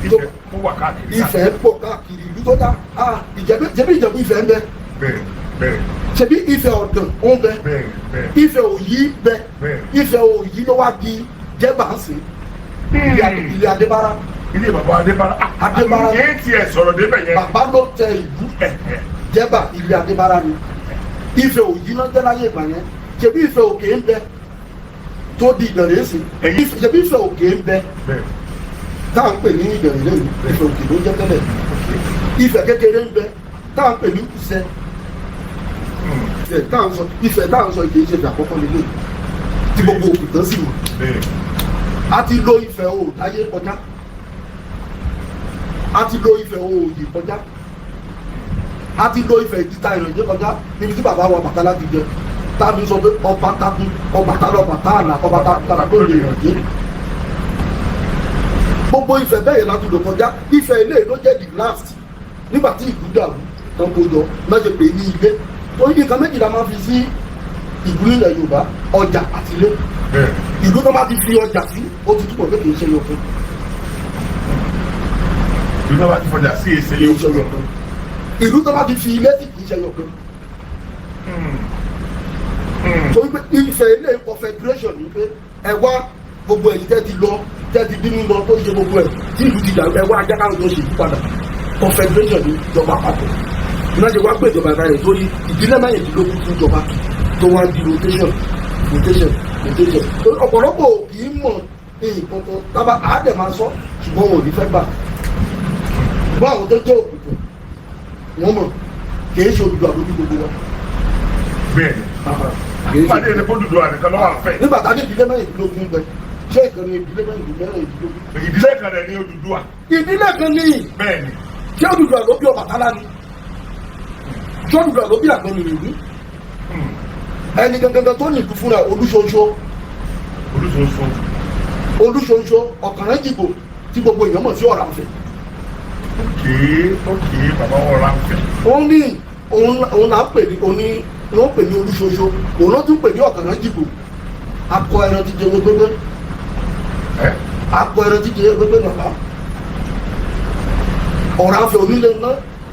[SPEAKER 3] Ifẹ̀ pọ̀ káàkiri ìlú tó dá Ìjẹ̀bú Ifẹ̀ ń bẹ ṣebí Ifẹ̀ Ọ̀dàn ó ń bẹ Ifẹ̀ Òyí bẹ Ifẹ̀ Òyí ló wá di Jẹ́bà ń sìn ilé Adébárà
[SPEAKER 4] ilé bàbá Adébárà yéé tiẹ̀ sọ̀rọ̀ débẹ̀ yẹn
[SPEAKER 3] bàbá ló tẹ ìlú Jẹ́bà ilé Adébárà ni Ifẹ̀ Òyí náà jẹ́ láyé ìgbà yẹn ṣebí Ifẹ̀ òkè ń bẹ tó di ìbẹ̀rẹ̀ sí ṣebí Ifẹ̀ òkè ń bẹ tá à ń pè ní ìbẹ̀rẹ̀ lẹ́nu Ifẹ̀ òkè ló jẹ́ tẹ́lẹ̀ Ifẹ̀ kékeré ń bẹ tá à ń pè ní Kùsẹ́ Ifẹ̀ tá à ń sọ ìdè ìṣẹ̀dá àkọ́kọ́ nílé tí gbogbo òkè tán sì mọ̀ a ti lo Ifẹ̀ o láyé kọjá a ti lo Ifẹ̀ o òyì kọjá a ti lo Ifẹ̀ ìdíta ìrìnàjò kọjá níbi tí bàbá wa Ọbàtálá ti jẹ táàbí sọ pé ọba takun Ọbàtálá Ọbàtálá ọba takun tó lè rìnàjò gbogbo Ifẹ̀ bẹ́ẹ̀ yẹn láti lò kọjá Ifẹ̀ ilé ló jẹ́ the last nígbà tí ìlú dàrú tán kó jọ lọ́jọ́ pé ní ilé torí nǹkan méjìlá máa fi sí ìlú ilẹ̀ Yorùbá ọjà àti ilé ìlú tó máa ti fi ọjà sí ó ti túbọ̀ pé kì í ṣe yọkùn
[SPEAKER 4] ìlú tó bá ti fọjà sí èsè yọkùn
[SPEAKER 3] ìlú tó máa ti fi ilé sí kì í ṣe yọkùn torí pé Ifẹ̀ ilé confederation ni pé ẹ wá gbogbo ẹ̀yìn tẹ́ ti lọ tẹ́ ti bínú lọ tó ṣe gbogbo ẹ̀ tí ìlú ti dàrú ẹ wá ajá káwọn tó ṣe ìyípadà confederation ni ìjọba àpapọ̀ iná ṣe wá gbé ìjọba ìbára rẹ̀ torí ìdílé mẹ́rìndínlógún fún ìjọba tó wá di rotation ọ̀pọ̀lọpọ̀ kì í mọ̀ nǹkan kan tábà àádẹ́ máa sọ ṣùgbọ́n wọn ò ní fẹ́ gbà ṣùgbọ́n àwọn tó jẹ́ òkùnkùn wọ́n mọ̀ kì í ṣe olùdó àbójú gbogbo wọn.
[SPEAKER 4] bẹ́ẹ̀ni pàdé ẹni kó dùdú àdìkan lọ́wọ́ àfẹ́.
[SPEAKER 3] nígbà tá a ní ìdílé mẹ́rìndínlógún bẹ ṣé ìkànnì ìdílé mẹ́rìndínlógún.
[SPEAKER 4] ìdílé kan rẹ̀ ní Odùduwà.
[SPEAKER 3] ìdílé kan ní.
[SPEAKER 4] bẹ́ẹ̀ni.
[SPEAKER 3] ṣé Odùduwà ló bí Ọbàtálá ni ṣé Odùduwà ló bí Àgbọ̀nì ìlú ẹni gangan tó ní ìlú fúnra Olúṣoṣo Ọ̀kànrẹ́jìgbò tí gbogbo èèyàn mọ̀ sí Ọ̀rànfẹ̀.
[SPEAKER 4] ókè bàbá Ọ̀rànfẹ̀.
[SPEAKER 3] ó ní òun là ń pè ní wọ́n pè ní Olúṣoṣo òun ló tún pè ní Ọ̀kànrẹ́jìgbò akọ ẹran jíjẹ gbẹgbẹ akọ ẹran jíjẹ gbẹgbẹ nàbà Ọ̀rànfẹ̀ onílé ńlá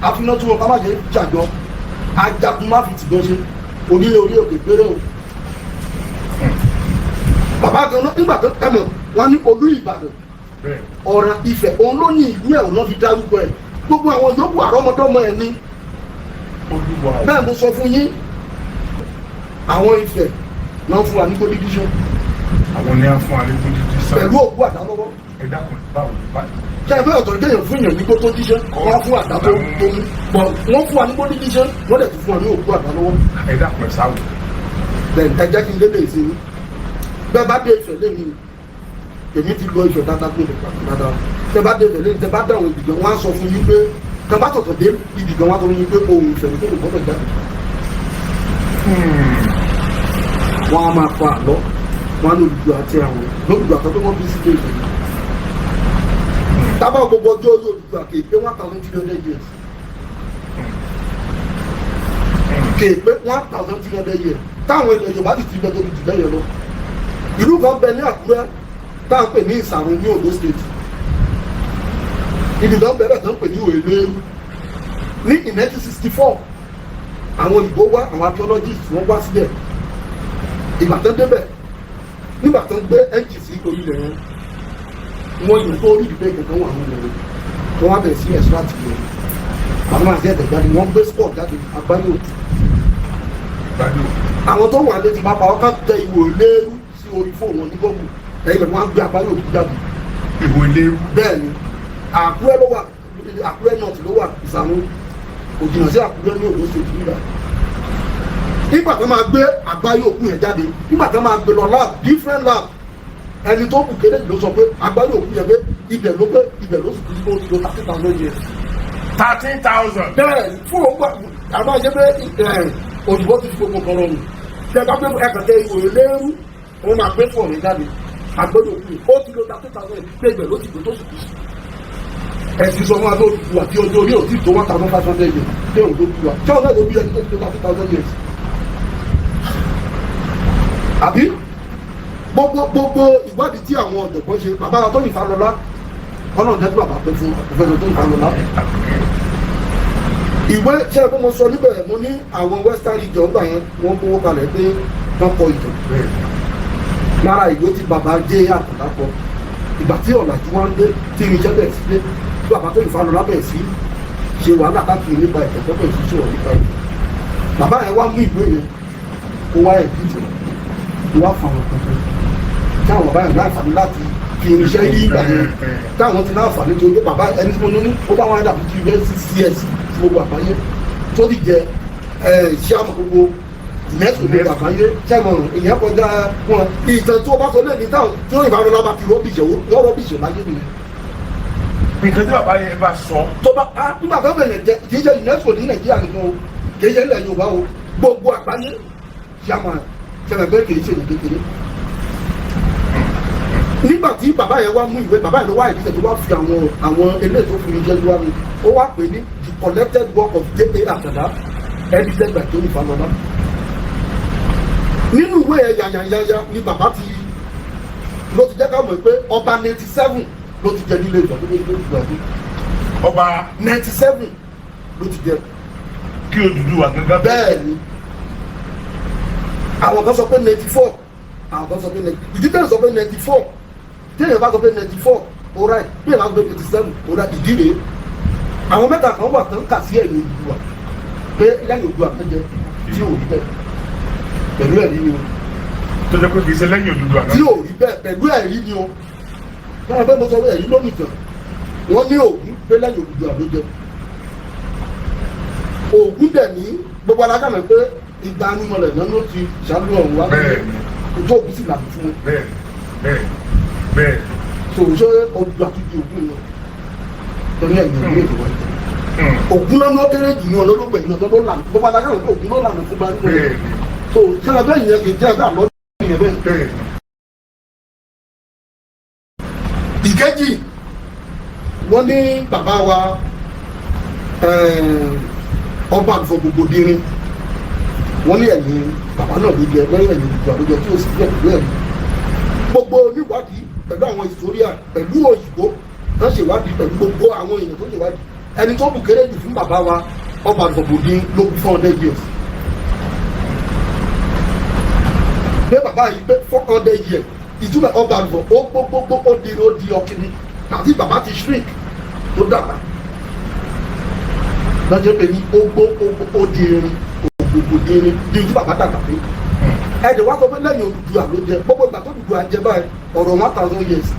[SPEAKER 3] àfihàn tí wọn ká má ṣe jàjọ ajagun má fi tìgbọ́n ṣe onílé orí òkè péré o bàbá gan nígbà tó tẹmọ wọn ní Olú Ìbàdàn Ọ̀ràn Ifẹ̀ òun ló ní ìlú ẹ̀ òun náà fi dárúkọ ẹ̀ gbogbo àwọn yòókù àrọ́mọdọ́mọ ẹ̀ ní bẹ́ẹ̀ mo sọ fún yín àwọn Ifẹ̀ náà fún wa ní kó dídí sọ.
[SPEAKER 4] àwọn ní à ń fún wa ní kó dídí sọ.
[SPEAKER 3] pẹ̀lú òkú àdá lọ́wọ́.
[SPEAKER 4] ẹ dákun báwo ni báyìí.
[SPEAKER 3] ṣé ẹgbẹ́ ọ̀tọ̀ déyàn fún yàn ní kó tó díṣẹ́ wọ́n fún àdá tó mú bọ̀ wọ́n fún wa ní kó dídí sẹ́ wọ́n dẹ̀ ti fún wa ní òkú àdá lọ́wọ́.
[SPEAKER 4] ẹ dákun ẹ sáwọ.
[SPEAKER 3] bẹ́ẹ̀ ẹ jẹ́ kí n lélẹ̀ sí i bẹ́ẹ̀ bá dé Ifẹ̀ lẹ́yìn èmi ti lọ Ifẹ̀ dáadáa pé lè pàtó dáadáa tẹ́ bá dé Ifẹ̀ lẹ́yìn tẹ́ bá dáwọn ibìkan wọ́n á sọ fún yín pé tẹ́ bá tọ̀tọ̀ dé ibìkan wọ́n á sọ fún yín pé ohun Ifẹ̀ tó lè gbọ́dọ̀ jáde. wọ́n á máa fa àlọ́ wọ́n á ní Odùduwà àti àwọn Odùduwà àtọ́ pé wọ́n bí sílé Ifẹ̀ tábà gbogbo ọjọ́ orí Odùduwà kì í pé 1,300 years kì í pé 1,300 years táwọn ilẹ̀ Yorùbá ti bẹ tóbi jù lẹ́yìn lọ ìlú kan bẹ ní Àkúrẹ́ táwọn pè ní Ìsàrùn ní Ondo State ìlú kan bẹ̀rẹ̀ tán pè ní Òèlérú ní 1964 àwọn òyìnbó wá àwọn archaeologists wọ́n wá síbẹ̀ ìgbà tán débẹ̀ nígbà tán gbé ẹ́ńjì sí orílẹ̀ yẹn wọ́n yìí tó orí ìdílé kankan wà nínú rẹ̀ wọ́n wá bẹ̀rẹ̀ sí ẹ̀sùn láti gbé àwọn àti ẹ̀dẹ̀ jáde wọ́n gbé sport jáde àgbáyé òtún àwọn tó wà létí pápá ọkà tẹ ìwò ìléru sí orí fóònù wọn ní gọ́ọ̀gù ẹ̀yìn wọn gbé àgbáyé òtún jáde.
[SPEAKER 4] ìwò ìléru.
[SPEAKER 3] bẹ́ẹ̀ ni Àkúrẹ́ ló wà Àkúrẹ́ north ló wà Ìsàrùn kò jìnnà sí Àkúrẹ́ ní Ondo State nígbà. nígbà tó máa gbé àgbáyé òkú yẹn jáde nígbà tó máa gbé lọ lab different lab ẹni tó kù kéde ló sọ pé àgbáyé òkú yẹn pé ibẹ̀ ló sì ti tó ti lo 30,000 years.
[SPEAKER 4] 13,000.
[SPEAKER 3] bẹ́ẹ̀ fún òun àbájẹ́ pé òyìnbó ti fi gbogbo kan rọrùn tẹ bá gbé ẹkọtẹ ìwòye lẹ́rú wọn máa gbé fọ̀ọ̀rọ̀ jáde àgbẹ̀dọ̀ òkú ó ti lo 30,000 pé ibẹ̀ ló ti gbé tó sì kú sí. ẹ̀sìn sọ fún wa tó tu àti ọjọ́ orí òtí tó 1,500 years dé òun tó tu wa tí ọ̀nà ìlú bí ẹni tó ti lo 30,000 years. àbí gbogbo ìwádìí tí àwọn ọ̀dọ̀gbọ́n ṣe bàbá wa tó ní Fálọlá ọ̀nà ìdájọ́ bàbá pé fún àpẹẹrẹ tó ní Fálọlá. ìwé tí ẹ kó mo sọ níbẹ̀ mo ní àwọn western region gbà yẹn wọ́n kówó kalẹ̀ pé wọ́n kọ ìtàn lára ìwé tí bàbá jẹ́ Àkàndá kọ ìgbà tí ọ̀làjú wọn dé tí irinṣẹ́ bẹ̀rẹ̀ sí dé tí bàbá tó Ìfálọlá bẹ̀rẹ̀ sí ṣe wàhálà káàkiri nípa ẹ̀kọ́ tó bẹ̀rẹ̀ sí sọ̀rọ̀ nípa ẹ̀kọ́ bàbá yẹn wá mú ìwé yẹn kó wá ẹ̀ dìtẹ̀ kó wá fà wọn kankan táwọn bàbá yẹn láǹfààní láti fi irinṣẹ́ yí ìgbà yẹn táwọn ti láǹfààní tó yẹ bàbá ẹni tí mo ní ó bá wọn dàbí ti US gbogbo àgbáyé tó ti jẹ ṣé àmọ́ gbogbo UNESCO gbogbo àgbáyé ṣẹ́gun ìyẹn kọjá wọn ìtàn tó bá sọ lẹ́ni táwọn tí wọ́n Ìfálọlá bá fi rọ́bìṣẹ̀ wọ́n rọ́bìṣẹ̀ láyé nìyẹn.
[SPEAKER 4] nǹkan tí bàbá yẹn bá sọ.
[SPEAKER 3] tó bá nígbà tó bẹ̀rẹ̀ jẹ kì í ṣe UNESCO ní Nàìjíríà nìkan o kì í ṣe ilẹ̀ Yorùbá o gbogbo àgbáyé ṣàmà ṣẹlẹ̀ pé kì í ṣe kékeré. nígbà tí bàbá yẹn wá mú ìwé bàbá yẹn ló wá ìdíje tó wá fi àwọn eléyìí tó fi ní jẹ́ wá ní ó wá pè ní the collected work of J.A. Àtàndá edited by Tony Falola. nínú ìwé yẹn yàyàyàyà ni bàbá ti ló ti jẹ́ ká mọ̀ pé ọba 97 ló ti jẹ nílé ìjọba tó lé ìgbà tó
[SPEAKER 4] ọba
[SPEAKER 3] 97 ló ti jẹ.
[SPEAKER 4] kí Odùduwà gangan
[SPEAKER 3] bẹ́ẹ̀ ni àwọn kan sọ pé 94 àwọn kan sọ pé 90 ìdí tẹ́lẹ̀ sọ pé 94 téèyàn bá sọ pé 94 alright téèyàn bá sọ pé 87 alright ìdí rèé àwọn mẹ́ta kan wà tán kà sí ẹ̀yìn Odùduwà pé lẹ́yìn Odùduwà kan jẹ tí ò rí bẹ́ẹ̀ pẹ̀lú ẹ̀rí ni o.
[SPEAKER 4] tó jẹ́ pé kì í ṣe lẹ́yìn Odùduwà náà.
[SPEAKER 3] tí ò rí bẹ́ẹ̀ pẹ̀lú ẹ̀rí ni o. báwọn bẹ́ẹ̀ mo sọ pé ẹ̀rí lónìí tán wọ́n ní Ògún pé lẹ́yìn Odùduwà ló jẹ. Ògún dẹ̀ ní gbogbo alágàmọ̀ pé ìgbà anúmọ̀lẹ̀ náà ló ti ṣàlù ọ̀hún wá.
[SPEAKER 4] bẹ́ẹ̀ni
[SPEAKER 3] ojú Ògún sì làbí fún un.
[SPEAKER 4] bẹ́ẹ̀
[SPEAKER 3] ṣé Odùduwà tó di Ògún lọ torí ẹ̀yìn ìlú èdè wọ́n jẹ. Ògún náà ló kéré jù ní ọlọ́lọ́gbẹ̀ yìí lọ́dọ́ lọ́la gbogbo alágàmọ̀ pé Ògún lọ́la ló fún bá nígbà yẹn. so ṣẹlẹ bẹ́ẹ̀ yẹn kì í jẹ́ ẹ̀dá lọ́dún yẹn bẹ́ẹ̀. ìkejì wọ́n ní bàbá wa ọba àlùfọ̀ gbogbo dínrín wọ́n ní ẹ̀yìn bàbá náà ló jẹ lẹ́yìn ẹ̀yìn Odùduwà ló jẹ tí ó sì jẹ́ pẹ̀lú ẹ̀yìn gbogbo oníwádìí pẹ̀lú àwọn ìsòríà pẹ̀lú òyìnbó tó ṣèwádìí pẹ̀lú gbogbo àwọn èèyàn tó ṣèwádìí ẹni tó bù kéré jù fún bàbá wa ọba àlùfọ̀ gbogbo dín ló kú 400 years pé bàbá yìí pé 400 years ìtumọ̀ ọba àlùfọ̀ ó gbogbogbò ó di ọkìnrin àti bàbá ti shrink tó dàgbà lọ́jọ́ pé ní ó di irin gbogbo irin bí ojú bàbá dàgbà pé ẹ̀jẹ̀ wá sọ pé lẹ́yìn Odùduwà ló jẹ gbogbo ìgbà tó Odùduwà jẹ báyìí ọ̀rọ̀ 1000 years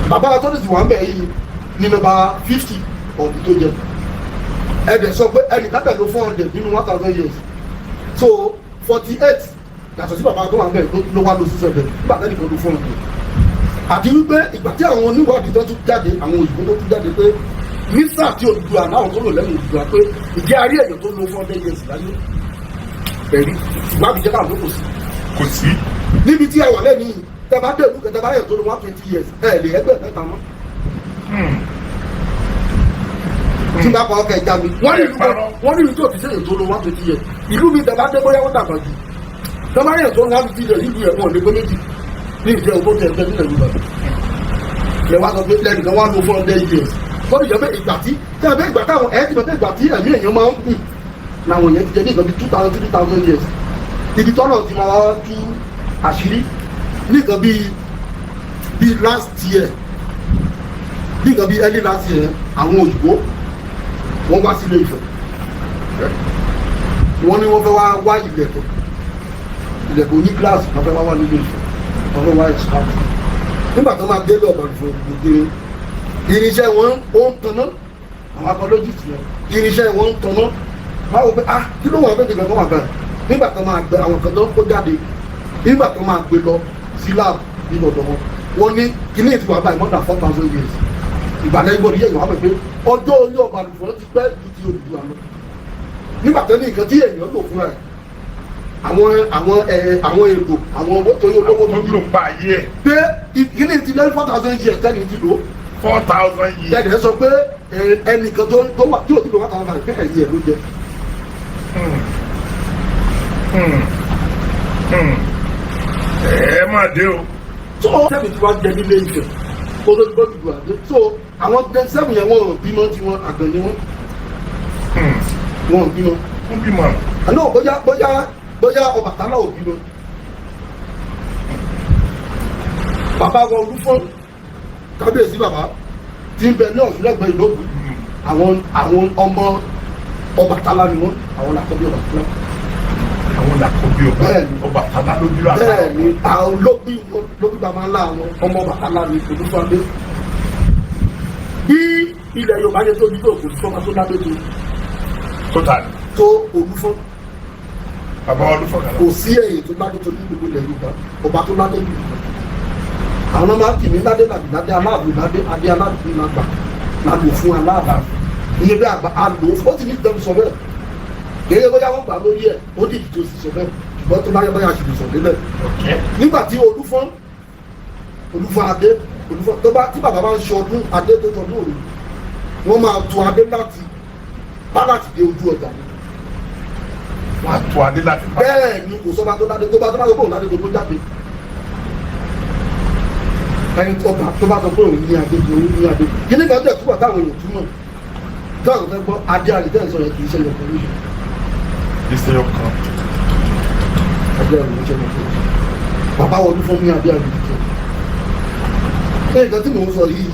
[SPEAKER 3] bàbá wa tó ní ìwà ń bẹ̀ yìí ní nọ́mbà 50 ọ̀dún tó jẹ ẹ̀jẹ̀ sọ pé ẹnì kábẹ̀ ló 400 nínú 1000 years so 48 yàtọ̀ sí bàbá tó wà ń bẹ̀ ló wá lọ sí 7 nígbà tẹ́lẹ̀ kan ló 400 àti wípé ìgbà tí àwọn oníwádìí tó tún jáde àwọn òyìnbó tó tún jáde pé nísà tí Odùduwà náà tó lò lẹ́yìn Odùduwà pé ìjẹ́ àrí èèyàn tó lo 400 years láyé ẹ̀rí ìwádìí jẹ́ káwọn tó kò sí. níbi tí a wà lẹ́nu yìí tẹ́bá dé ìlú kẹtẹ́bá yẹn tó lo 120 years ẹ̀ lè ẹgbẹ́ mẹ́ta mọ́. tí bá pa ọkọ̀ ẹja mi wọ́n ní ìlú tó ti sẹ́yìn tó lo 120 years ìlú mi tẹ́bá dé bóyá wọ́n dàgbà jù tẹ́bá yẹn tó 150 years ìlú yẹn mọ̀ lé pé méjì ní ìjẹ́ owó tẹ̀ ẹ́ nílẹ̀ Yorùbá lẹ wá sọ pé lẹ́nìkan wá lo 400 years wọ́n ti jẹ́ pé ìgbà tí tẹ́lẹ̀ ìgbà táwọn ẹ̀ ti bẹ̀rẹ̀ ìgbà tí ẹ̀mí èèyàn máa ń kù làwọn èèyàn ti jẹ́ ní nǹkan bí 2000 3000 years ibi tọ́nà ti máa wá tú àṣírí ní nǹkan bí last year ní nǹkan bí early last year àwọn òyìnbó wọ́n wá sílé Ifẹ̀ wọ́n ní wọ́n fẹ́ wá ilẹ̀kùn ní gíláàsì wọ́n fẹ́ wá nílé Ifẹ̀ wọ́n fẹ́ wá ẹ̀ṣáàtì nígbà tó máa dé lọ́ọ̀bà ìfọ̀ gbogbo irinṣẹ́ wọn ó ń tanná àwọn akọlọ́jìtì yẹn irinṣẹ́ wọn ń tanná báwo pé kí ló wà bẹ́ẹ̀ kan wà bẹ́ẹ̀ nígbà tó máa gbé àwọn kan tó kó jáde nígbà tó máa gbé lọ sí lab nínú ọ̀dọ̀ wọn ní kíní ìtura báyìí more than 4000 years ìgbàlẹ̀ ìgbọ̀dọ̀ yẹ̀ yọ̀ wá pé ọjọ́ orí ọba àlùfọ́ ti pẹ́ ju ti Odùduwà lọ nígbà tó ní nǹkan tí èèyàn lò fúnra ẹ̀ àwọn èrò àwọn owó tó yẹ olówó tó
[SPEAKER 4] lò pa ayé ẹ̀
[SPEAKER 3] pé kíní ti lẹ́yìn 4000 years tẹ́lẹ̀ ti lò
[SPEAKER 4] 4000 years.
[SPEAKER 3] Jáde sọ pé ẹnìkan tó wà tí ò tí lò 1000 years pé ẹ̀yìn ẹ̀ ló jẹ.
[SPEAKER 4] Ẹ máa dé o.
[SPEAKER 3] So sẹ́mi tí wọ́n jẹ nílé Ifẹ̀ kó ló gbọ́ dùdú àdé. So àwọn sẹ́mi yẹn wọ́n bímọ tí wọ́n àgbẹ̀ ni wọ́n. Wọ́n bímọ.
[SPEAKER 4] Wọ́n bímọ.
[SPEAKER 3] Àná bóyá Ọbàtálá ò bímọ. Bàbá wọn Olúfọ́n kábíyèsí bàbá tí ń bẹ ní Ọ̀ṣun lẹ́gbẹ̀ẹ́ ìlóògùn àwọn ọmọ Ọbàtálá ni wọ́n àwọn làkọ́bí Ọbàtálá.
[SPEAKER 4] Àwọn làkọ́bí Ọbàtálá ló bí lọ àtàwọn.
[SPEAKER 3] Bẹ́ẹ̀ni àwọn lóbi bàbá ńlá àwọn ọmọ Ọbàtálá ni Olúfọ́ndé. Bí ilẹ̀ Yorùbá yẹn tó ní tó Olúfọ́n máa tó lábẹ́ tó Olúfọ́n.
[SPEAKER 4] Bàbá Olúfọ́n kàlá.
[SPEAKER 3] Kò sí ẹ̀yìn tó lábẹ́ tó ní gbogbo ilẹ̀ Yorùbá ọba tó lábẹ́ Yorùbá. Àwọn ọmọ máa ń kì mí ládé ládé aláàbò ládé adé aláàbò ní àgbà lálò fún aláàbò ìyẹn bí àgbà àlò ó ti ní ìdẹ́nu sọ bẹ́ẹ̀ kéde bóyá wọ́n gbà lórí ẹ̀ ó dìbò tó sì sọ bẹ́ẹ̀ ṣùgbọ́n tó bá yẹ bóyá ṣùgbọ́n sọ délẹ̀. nígbà tí olúfọ́n adé tó bá tí bàbá bá ń ṣe ọdún adé tó tọdún òru wọ́n máa tu adé láti bá láti dé ojú ọjà ni.
[SPEAKER 4] wọ́n á tu adé láti bá.
[SPEAKER 3] bẹ́ẹ̀ ni kò sọ́ba tó ládé tó bá tó bóun ládé tó jáde ẹni tó bá sọ pé òun ní adé kí ní kan jẹ́ túbọ̀ táwọn èèyàn túmọ̀ táwọn fẹ́ gbọ́ adé àlejò ìsọ yẹn kì í ṣe yọkan lóṣù.
[SPEAKER 4] ìṣe yọkan.
[SPEAKER 3] adé àlejò ìṣe yọkan bàbá wọn ló fún ní adé àlejò ìṣe. ṣé nǹkan tí mò ń sọ yìí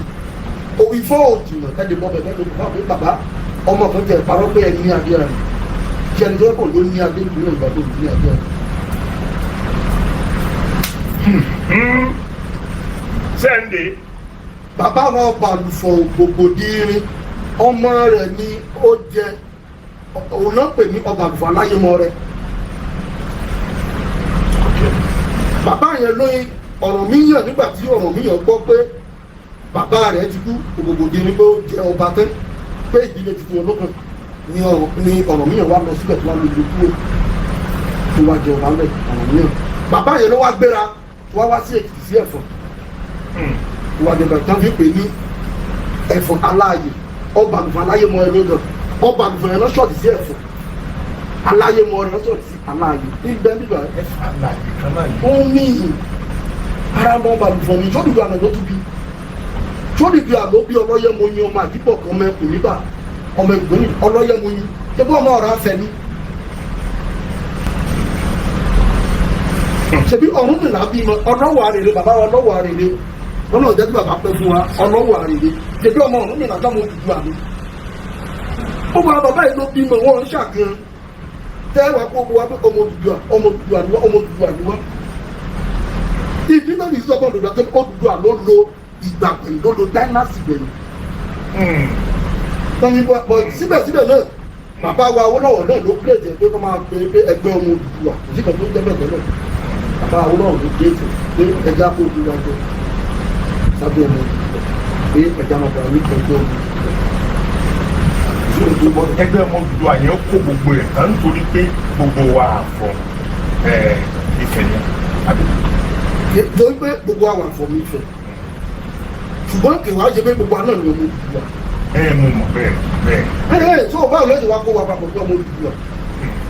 [SPEAKER 3] òbí fọ́ òjìnà ẹ̀dẹ̀ bọ́ bẹ̀rẹ̀ ló bá pé bàbá ọmọ kan tẹ̀ parọ́ pé ẹni ní adé àlejò kí ẹni tó kọ̀ ló ní adé ìpínlẹ̀ ìgbà tó ní adé àlejò.
[SPEAKER 4] sẹ́ńdé.
[SPEAKER 3] bàbá wọn balùfọ̀ gbogbo díírín ọmọ rẹ̀ ni ó jẹ òun náà pè ní ọba àlùfọ̀ aláyémọ rẹ̀. bàbá yẹn lóyún Ọ̀rànmíyàn nígbà tí Ọ̀rànmíyàn gbọ́ pé bàbá rẹ̀ ti kú gbogbo díírín pé ó jẹ ọba tẹ́ pé ìdílé tuntun olókùn ni Ọ̀rànmíyàn wá lọ síbẹ̀ tó wá lójú kúrò tó wá jẹ ọba lẹ̀ Ọ̀rànmíyàn. bàbá yẹn ló wá gbéra tó wá sí Èkìtì sí Ẹ̀fọ̀n wàdìbẹ̀ tán fi pè ní Ẹ̀fọ̀n aláàyè ọba àlùfọ̀ aláyémọ ẹ lọ́dọ̀ ọba àlùfọ̀ ẹ lọ́sọ̀tì sí Ẹ̀fọ̀n aláyémọ ẹ lọ́sọ̀tì sí aláàyè nígbà nígbà
[SPEAKER 4] Ẹ̀fọ̀n aláàyè kan náà yìí.
[SPEAKER 3] ó ní ìyìn ara mọ ọba àlùfọ̀ mi sódìbò àná ló tún bí sódìbò àlọ́ bí Ọlọ́yẹ̀mọyìn ọmọ àdìpọ̀ kan ọmọ ẹkùn níbà ọmọ ẹgbẹ́ ní Ọlọ́yẹ̀mọyìn ṣébí ọmọ ọ̀rọ̀ afẹ́ ni ṣebí Ọ̀rúnmìlà bímọ ọlọ́wọ̀ àrèrè bàbá wa ọlọ́wọ̀ àrèrè wọn náà jẹ́ kí bàbá pẹ́ fún wa ọlọ́wọ̀ àrèrè ṣebí ọmọ Ọ̀rúnmìlà dámọ̀ òdùdú àmì ó bá bàbá yìí ló bímọ wọn ń ṣàfihàn tẹ́wàá kó wá pé ọmọ òdùdú àníwá ọmọ òdùdú àníwá ìdí náà ní sọ́kàn òdùdú àti òdùdú àlọ́ lo ìgbà pẹ̀lú ló lo dynasty pẹ̀lú. síbẹ̀síbẹ̀ náà bàbá wa Awólọ́wọ̀ náà ló pèsè pé kó máa pe ẹgbẹ́ ọmọ òdùdú à kò sí kan tó ń jẹ́ bẹ́ẹ̀ bẹ́ẹ̀ bàbá Awólọ́wọ̀ ló dé ètò pé ẹja kó òdùdú àjọ sábẹ́ ọmọ òdùdú pé ẹja máa bàa ní ẹgbẹ́ ọmọ òdùdú.
[SPEAKER 4] ẹgbẹ́ ọmọ òdùdú àyẹ̀ kó gbogbo ẹ̀ tán nítorí pé gbogbo wa àfọ̀ Ifẹ̀ ni àbí.
[SPEAKER 3] torí pé gbogbo àwọn àfọ̀ mi Ifẹ̀ ṣùgbọ́n kìwàá ṣe pé gbogbo àná ni ọmọ òdùdú à.
[SPEAKER 4] mo mọ̀ bẹ́ẹ̀.
[SPEAKER 3] tó o bá òun lẹ́sìn wá kó wa papọ̀ pé ọmọ òdùdú à.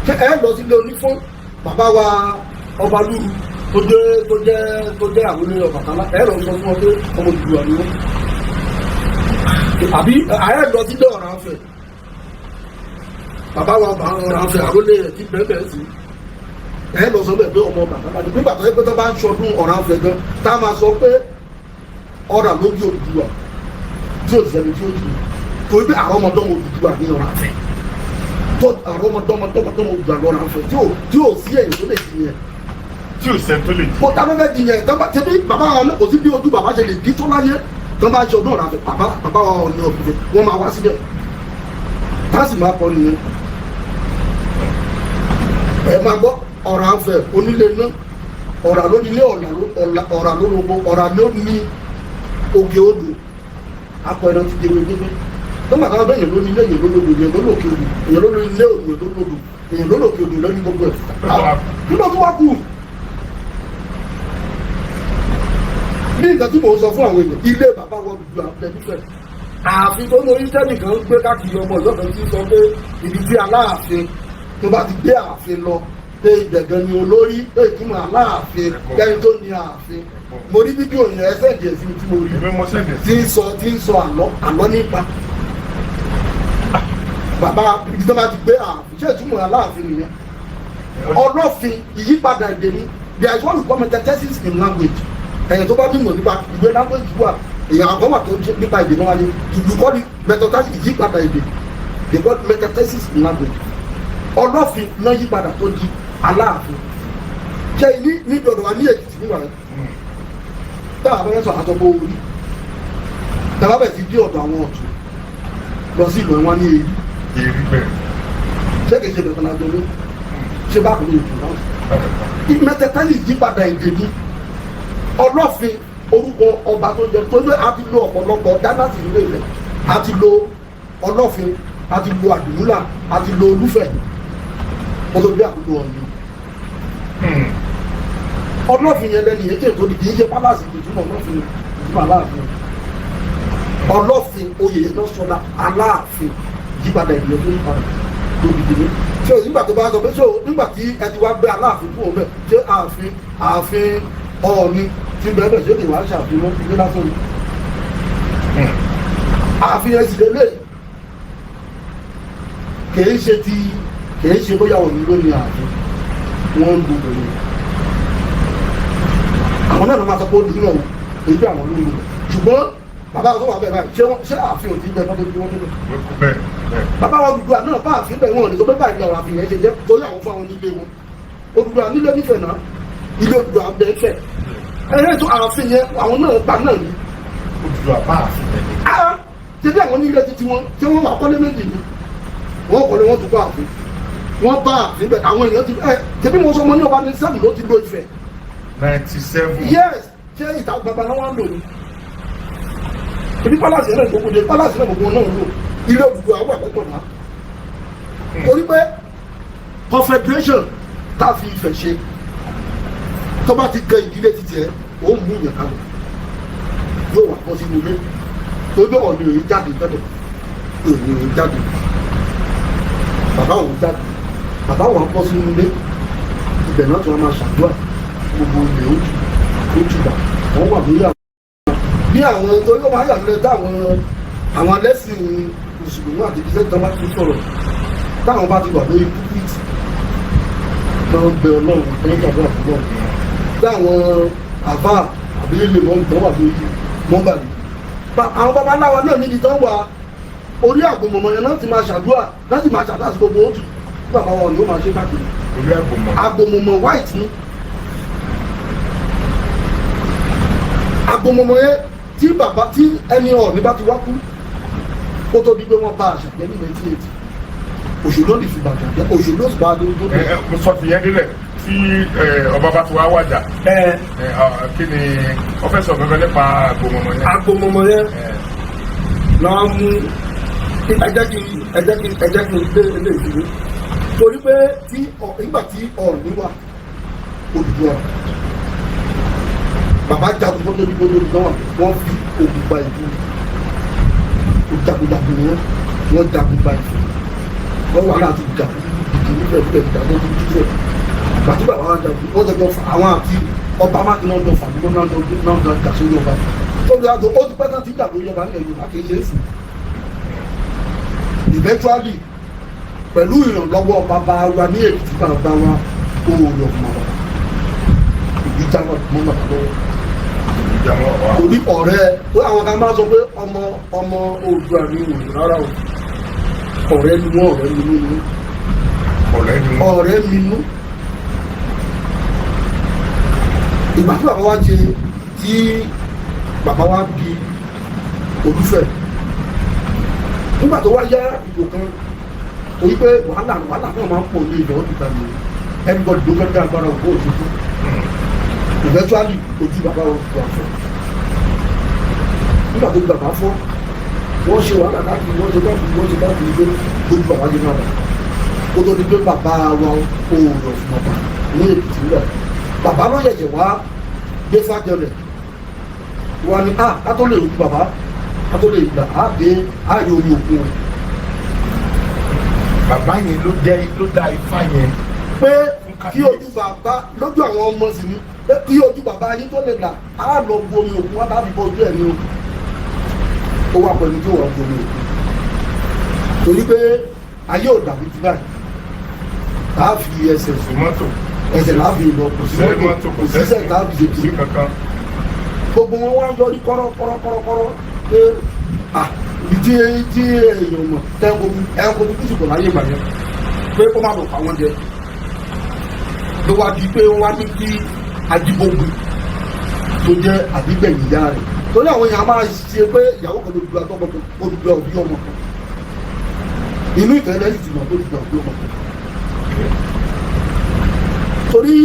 [SPEAKER 3] ṣé ẹ lọ sílé onífọ́n bàbá wa ọba lúru tó jẹ́ àwọn ilé Ọbàtálá ẹ lọ sọ fún ọ pé ọmọ òdùdú à ni wọ́n. àbí ààrẹ lọ sílé Ọ̀rànfẹ̀ bàbá wa Ọ̀rànfẹ̀ àrólé rẹ̀ ti bẹ́ẹ̀ sí ẹ lọ sọ bẹ́ẹ̀ pé ọmọ Ọbàtálá ni nígbà tó yẹ pé tó bá ń ṣọdún Ọ̀rànfẹ̀ gan tá a máa sọ pé ọ̀rà lójú Odùduwà tí ò sẹ́ni tí ó jù torí pé àrọ́mọdọ́mọ Odùduwà ní Ọ̀rànfẹ̀ tó àrọ́mọdọ́mọ Odùduwà lọ́rànfẹ̀ tí ò sí ẹ̀yìn tó lè di yẹn.
[SPEAKER 4] tí ò sẹ́ni tó lè di.
[SPEAKER 3] mo ta fẹ́fẹ́ di yẹn tẹ́bí bàbá wa kò sí bí ojú bàbá ṣe lè di tó láyé tó bá ṣe ọdún Ọ̀rànfẹ̀ bàbá wa ò ní ọ̀gbìn wọ́n máa wá síbẹ̀ tá a sì máa kọ́ nìyẹn. ẹ máa gbọ́ Ọ̀rànfẹ̀ onílé náà ọ̀rà lónílé ọ̀rà lórogbo ọ̀rà ló ní oge odò apẹ̀rẹ̀ ti dèrò ìdíje nígbà táwọn bẹ́ẹ̀ yẹn ló ní ilé yẹn lólódò yẹn lólòkè odò èyàn ló ní ilé òdò yẹn lólódò èyàn lólòkè odò lẹ́nu gbogbo ẹ̀ kí ló tún wá kù. ní nǹkan tí mò ń sọ fún àwọn èèyàn ilé bàbá wọn dùdú àbẹ̀nífẹ̀ ààfin tó lórí tẹ́nìkan ń gbé káàkiri ọmọ ìjọba tí sọ pé ibi tí Aláàfin tó bá ti gbé ààfin lọ pé ìgbẹ̀gàn ni olórí pé ìtumọ̀ Aláàfin lẹ́yìn tó ní ààfin mo rí fídíò yẹn ẹsẹ̀ díẹ̀ sí tí mo rí tí ń sọ àlọ́ nípa bàbá ibi tó bá ti gbé ààfin ṣé ìtumọ̀ Aláàfin nìyẹn Ọlọ́fin ìyípadà èdè ni there is one called metathesis in language ẹ̀yìn tó bá bímọ nípa ìwé language wà èèyàn àgọ́wà tó nípa èdè náà wáyé ìdúkọ́ ní metathesis ìyípadà èdè they call metathesis in language Ọlọ́fin náà yípadà tó di Aláàfin ṣe ní ìdọ̀dọ̀ wa ní Èkìtì nígbà rẹ̀ táwọn abẹ́rẹ́ sọ àtọ́gbọ́ orí tàbá bẹ̀ ti dé ọ̀dọ̀ àwọn ọ̀tún lọ sí ìlú ẹ̀wọ̀n ní èyí ṣé kìí ṣe bẹ̀rẹ̀ náà jọlé ṣé bá kùnú ìlú náà ìmẹ̀tẹ̀tẹ̀lì yípadà èdè ní Ọlọ́fin orúkọ ọba tó jẹ tó lé àti lo ọ̀pọ̀lọpọ̀ dánásì nílé ilẹ̀ àti lo Ọlọ́fin àti lo Àdìmúlà àti lo Olúfẹ̀ wọ́n tó gbé àkókò ọ̀nì ọlọ́fin yẹn lẹ́nu yẹn tó di kì í ṣe pálásì ìtumọ̀ ọlọ́fin ìtumọ̀ aláàfin ọlọ́fin oyè yẹn náà sọ́dá aláàfin yípadà ìdílé tó ń padà lórí ìdílé tí o nígbà tó bá sọ pé tí o nígbà tí ẹ ti wá gbé aláàfin fún òun bẹ́ẹ̀ ṣé ààfin ọ̀ọ̀ni ti bẹ̀rẹ̀ bẹ́ẹ̀ ṣé kì í wá ṣàfihàn ìdílé lásán ni ààfin ẹ̀ sì lélẹ̀ kìí ṣe bóyá òní ló ní ààfin wọ́n ń dùn pẹ̀lú àwọn náà ló máa sọ pé ó dùn náà èyí bí àwọn olóyún ṣùgbọ́n bàbá wọn tó wà bẹ́ẹ̀ báyìí ṣé ààfin òdì bẹ́ẹ̀ lọ́dún tí wọ́n tó lọ. bàbá wọn Odùduwà náà bá ààfin bẹ́ẹ̀ wọn ò ní sọ pé báyìí lọ́wọ́ ààfin yẹn ṣe jẹ́ torí àwọn fún àwọn nílé wọn Odùduwà nílé nífẹ̀ẹ́ náà ilé Odùduwà bẹ́ẹ̀ fẹ́ ẹ̀rẹ́ tó ààfin yẹn àwọn náà gbà náà ní.
[SPEAKER 4] Odùduwà bá ààfin bẹ́ẹ̀.
[SPEAKER 3] ṣe bí àwọn nílé titi wọn tí wọ́n wà kọ́lé méjì ni wọ́n kọ́lé wọ́n tún bá ààfin wọ́n bá ààfin bẹ́ẹ̀ àwọn èèyàn ti ṣebí mo sọ ọmọ ní ọba ní sẹ́mi ló ti lo Ifẹ̀.
[SPEAKER 4] 97.
[SPEAKER 3] yes ṣé ìta gbàgbà náà wọ́n lò ní ibi pálásì náà gbogbo de pálásì náà gbogbo náà lò ilé Odùduwà wà pẹ́tọ̀ náà torí pé confederation tá a fi Ifẹ̀ ṣe tó bá ti gẹ ìdílé títí ẹ ó mú yẹn kalẹ̀ yóò wà pọ̀ sínú ilé torí pé ọ̀nà èyí jáde tẹ́lẹ̀ èyí jáde bàbá òun jáde bàbá òun pọ̀ sínú ilé ibẹ̀ náà tí wọ́n máa ṣàdúrà gbogbo ilé ojúbà wọ́n wà lórí àwọn bí àwọn torí ó máa yà lẹ táwọn àwọn alẹ́sìn mùsùlùmí àti ìbísẹ́ tó bá ti sọ̀rọ̀ táwọn bá ti wà lórí púpìtì náà bẹ ọlọ́run lẹ́yìn tàbí àbúrò táwọn àbá àbí ilé wọn gbọ́ wà lórí mọ́bàlì àwọn babaláwa náà níbi tán wà orí àgbòmọ̀mọ̀ yẹn náà ti máa ṣàdúrà láti máa ṣàdúrà sí gbogbo òtù bàbá wọn ni ó máa ṣe káàkiri
[SPEAKER 4] orí
[SPEAKER 3] àgbòmọ̀mọ̀ white ni àgbòmọ̀mọ̀ yẹn tí bàbá tí ẹni ọ̀ní bá ti wá kú kó tó di pé wọ́n bá àṣà jẹ́ ní 1980 òṣèlú lè fi bàjẹ́ jẹ́ òṣèlú ló sì bá a lórí tó dé.
[SPEAKER 4] mo sọ fìyẹn délẹ̀ tí ọba bá ti wá wájà kí ni ọfẹsọ gẹ́gẹ́ nípa àgbòmọmọ yẹn.
[SPEAKER 3] àgbòmọmọ yẹn náà mú ẹjẹ́ kí n gbé ilé ìdílé torí pé nígbà tí ọ̀ọ̀ni wà Odùduwà bàbá jagun tó tóbi gbogbo náà wọ́n fi ogun gba ìlú jagunjagun ni wọ́n jagun gba ìlú wọ́n wà láti jagun ìdí nífẹ̀ẹ́ nífẹ̀ẹ́ ìdájọ́ tó jíṣẹ́ gbàtí bàbá wọn jagun wọ́n jọjọ fà àwọn àti ọba mákìnnà ọjọ́ fàdúgbò náà jọ jà sórí ọba tó bí wàá tó ó ti pẹ́ náà ti jà lórí ọba nílẹ̀ Yorùbá kì í ṣe é sùn eventually pẹ̀lú ìrànlọ́wọ́ bàbá wa ní Èkìtì bàbá wa ó rọ̀ ọmọ wa ìjà náà mọ́ bàbá lọ́wọ́ torí ọ̀rẹ́ tó àwọn kan máa sọ pé ọmọ Oòduà ní òòrùn rárá o ọ̀rẹ́ ni wọ́n ọ̀rẹ́ mi nú ìgbà tí bàbá wa ṣe tí bàbá wa bí Olúfẹ̀ nígbà tó wá yá ìbò kan torí pé wàhálà náà máa ń pọ̀ ní ìlú ìgbà mi everybody ló fẹ́ dá agbára ògbó òṣèlú eventually ojú bàbá wọn fò àfọ nígbà tó bàbá fọ́ wọ́n ṣe wàhálà káàkiri wọ́n ṣe káàkiri pé ojú bàbá yẹn náà kó tó di pé bàbá wa ò rọ̀ fún ọba ní Èkìtì rẹ̀ bàbá ló yẹ̀jẹ̀ wá gbé fájọlẹ̀ wà ní ká tó lè rú bàbá ká tó lè gbà á dé ààyè orí òkun rẹ̀.
[SPEAKER 4] bàbá yẹn ló dá ifá yẹn
[SPEAKER 3] pé kí ojú bàbá lójú àwọn ọmọ sì ni pé kí ojú bàbá yín tó lè là á lọ bu omi òkun wá láti bọ ojú ẹ̀ ní o ó wà pẹ̀lú tí ó wà bu omi òkun torí pé ayé ò dàbí ti báyìí tá a fi ẹsẹ̀
[SPEAKER 4] mọ́tò
[SPEAKER 3] ẹsẹ̀ láàbì lọ kò sí mọ́tò kò sí sẹ̀ tá a fi ṣe kí gbogbo wọn wá yọrí kọ́rọ́kọ́rọ́ pé ìdí tí èèyàn mọ̀ ẹ̀kọ́ tó kùsùkù láyé ìgbà yẹn pé kó má lọ fà wọ́n jẹ ló wá di pé wọ́n wá ní kí Ajíbógun tó jẹ́ àdígbẹ̀yìn ìyá rẹ̀ torí àwọn èèyàn máa ṣe pé ìyàwó kan Odùduwà tọ́mọ kan Odùduwà òbí ọmọ kan inú ìtẹ́lẹ̀ sì ti mọ̀ tó Odùduwà òbí ọmọ kan torí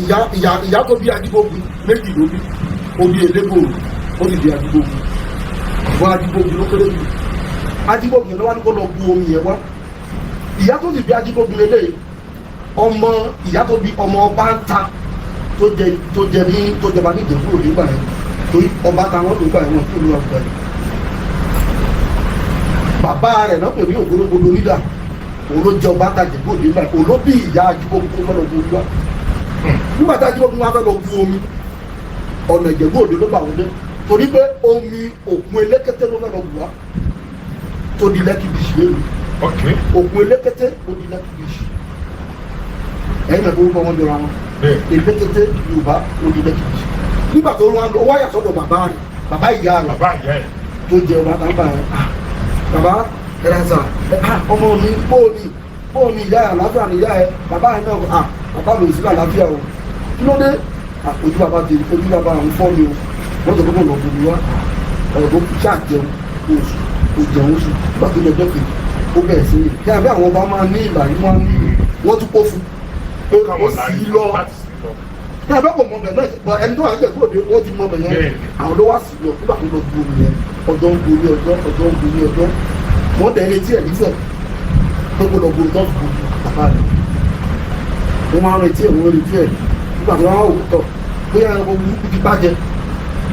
[SPEAKER 3] ìyá tó bí Ajíbógun méjì ló bí ó bí Elébòrò ó sì di Ajíbógun àwọn Ajíbógun ló kéré jù Ajíbógun ló wá ní kó lọ bu omi yẹn wá ìyá tó sì bí Ajíbógun lélẹ̀ ọmọ ìyá tó bí ọmọ ọba ń ta tó jẹba ní Ìjẹ̀bú Òde gbà yẹn torí ọba táwọn tó gbà yẹn wọn tó lù ọgbà yẹn bàbá rẹ̀ náà pè ní Ògbólógbòdò nídà òun ló jẹ ọba ta Ìjẹ̀bú Òde gbà yẹn òun ló bí ìyá Ajíbógun tó fẹ́ lọ bu omi wá nígbà tí Ajíbógun wá fẹ́ lọ bu omi ọ̀nà Ìjẹ̀bú Òde ló bá wọn dé torí pé omi òkun Elékété ló fẹ́ lọ bu wá tó di Lẹ́kì bíṣì lónìí òkun Elékété ó di Lẹ́kì bíṣì ẹ̀yìn mẹ́fọ́ orúkọ wọn jọra wọn Elékété Yorùbá ó di Lẹ́kì bíṣì nígbà tó wọn wá yà sọ́dọ̀ bàbá rẹ̀ bàbá ìyá rẹ̀ tó jẹ ọba tábà rẹ̀ bàbá ẹ̀rẹ́sà ọmọ mi bóòní ìyá ẹ̀ àlàáfíà ni ìyá ẹ̀ bàbá ẹ̀ náà bàbá mi ò sí àlàáfíà o kí ló dé ojú bàbá tèmi ojú bàbá àwọn fọ́ mi o wọ́n tó kọ́kọ́ lọ bùnú wá ọ̀rọ̀ tó kú ṣáà jẹun oṣù kò jẹun oṣù nígbà tó lọ́jọ́ kejì ó bẹ̀rẹ̀ sí ní kí àbí àwọn ọba máa ní ìlà yìí wọ́n tún kó fún pé ó sì lọ ní abẹ́ kò mọ bẹ̀ náà ẹni tó wà nígbà tó dé wọ́n ti mọ bẹ̀ yẹn àwọn ló wá sí lọ nígbà tó lọ bu omi yẹn ọjọ́ ń gorí ọjọ́ ń gorí ọjọ́ wọ́n tẹ̀ ẹ́ létí ẹ̀ nífẹ̀ tó gbọdọ̀ gbòòrò tó fi gbòòrò bàbá rẹ̀ wọ́n máa ń retí ẹ̀ wọ́n retí ẹ̀ nígbà tó wá wò tọ̀ bóyá ẹranko burúkú ti bàjẹ́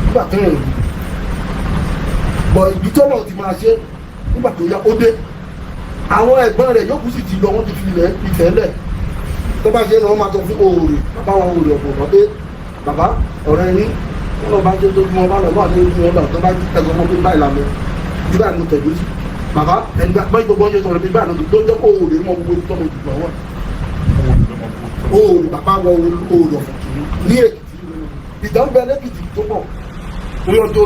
[SPEAKER 3] nígbà tó yẹn bọ̀ ibi tó náà ti máa ṣe nígbà tó yá ó dé àwọn ẹ̀gbọ́n rẹ̀ yókù sì ti lọ wọ́n ti fi ilẹ̀ ìfẹ́ lẹ̀ tó bá ṣe é lọ wọ́n máa tọ́ fún òòrè bàbá wọn òòrè ọ̀pọ̀ bọ́ pé bàbá ọ̀rẹ́ ní wọn lọ bá jẹ́ tó fún wọn bá lọ bá ní ojú wọn lọ tó bá tẹ̀sán mọ́ pé báyìí lànà bí báyìí mo tẹ̀lé sí bàbá ẹni bá gbogbo ọjọ́ sọ̀rọ̀ bí báyìí ló jẹ́ kó òòrè mọ́ gbogbo tó mo jù lọ wọn òòrè bàbá wọn òòrè ọ̀fọ̀ ní Èkìtì ìdáhùn bẹ́ẹ̀ lẹ́kìtì tó pọ̀ orí ọjọ́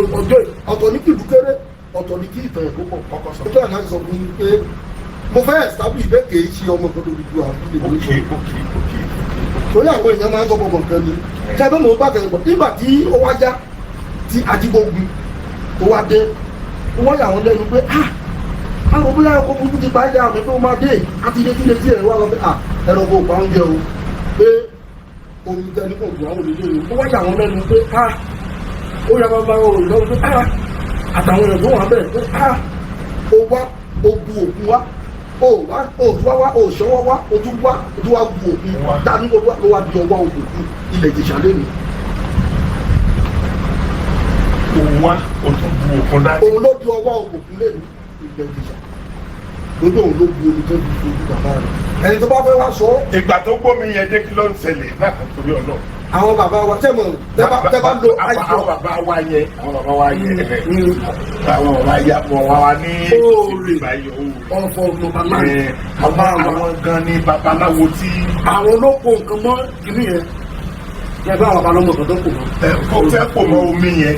[SPEAKER 3] ọ̀tọ̀ ní kìlú kéré ọ̀tọ̀ ní kí ìtàn ẹ̀kọ́ pọ̀ ọkọ̀ sọ. ọjọ́ àná sọ fún mi pé mo fẹ́ establish bẹ́ẹ̀ kì í ṣe ọmọ kan lórí ju àwọn ilé ìwé ṣe. torí àwọn èèyàn máa ń sọ gbọ̀ngàn kan ni ṣé ẹgbẹ́ mo bá tẹ̀lé pọ̀ nígbà tí ó wá já tí Ajíbógun tó wá dé ó wá yà wọ́n lẹ́nu pé àwọn bóyá ẹ̀kọ́ burúkú ti parí àwọn ẹ̀fọ́ máa dé àti ilé tí ilé tí ẹ̀rọ wá lọ pé ẹ̀rọ kò pa oúnjẹ o pé omi tẹ́lẹ̀ kò gbọ́ àwọn olùdíje ó wá yà wọ́n lẹ́nu pé ó yà máa bá wọn lọ́wọ́ pé àtàwọn èèyàn tó wà bẹ́ẹ̀ pé ó wá ó bu òkun wá ó wá ó wá wá ó ṣọwọ́ wá ó tún wá bu òkun dání ló wá di ọwọ́ òkun ilẹ̀ Ìjẹ̀ṣà lẹ́nu.
[SPEAKER 4] òun wá ó tún bu òkun dání.
[SPEAKER 3] òun ló di ọwọ́ òkun lẹ́nu ilẹ̀ Ìjẹ̀ṣà lójú òun ló bu omi tó di ojú bàbá rẹ̀ ẹni tó bá fẹ́ wá sọ.
[SPEAKER 4] ìgbà tó gbómi yẹn dé kí ló ń ṣẹlẹ̀ náà torí ọlọ́run.
[SPEAKER 3] àwọn bàbá wa tẹ́mọ̀ tẹ́bá lo àìsàn.
[SPEAKER 4] àwọn bàbá wa yẹ àwọn bàbá ya bọ̀ wá ní ìbáyọ̀
[SPEAKER 3] ọ̀fọ̀ babaláwo.
[SPEAKER 4] àwọn gan ni babaláwo tí.
[SPEAKER 3] àwọn olóko nǹkan mọ́ kìíní yẹn yẹ bá àwọn babaláwo kan tó kù mọ́.
[SPEAKER 4] kó fẹ́ kò mọ omi yẹn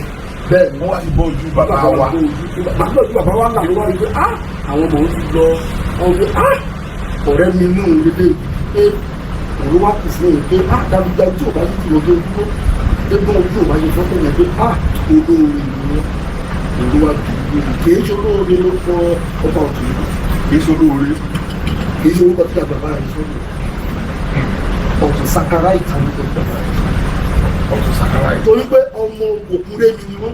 [SPEAKER 3] bẹ́ẹ̀
[SPEAKER 4] wọ́n wá ti bọ́ ojú bàbá wa.
[SPEAKER 3] bàbá wa là ló wá rí pé àwọn ọmọ òun ti lọ ọ̀rẹ́ mi nù lédè pé òun wá kù fún un pé dájúdájú tí ò bá ti lọ dúró dégbọn ojú ò bá yẹ fọ́tò yẹn pé olóore ìlú òun wá ju kì í ṣe olóore ló fọ ọba òtún
[SPEAKER 4] kì í ṣe olóore
[SPEAKER 3] kì í ṣe orúkọ tí a bàbá rẹ sọ́dọ̀ ọ̀tún sakara ìtàn ní gbogbo bàbá rẹ
[SPEAKER 4] ọ̀tún sakara ìtàn.
[SPEAKER 3] torí pé ọmọ òkun rémi ni wọ́n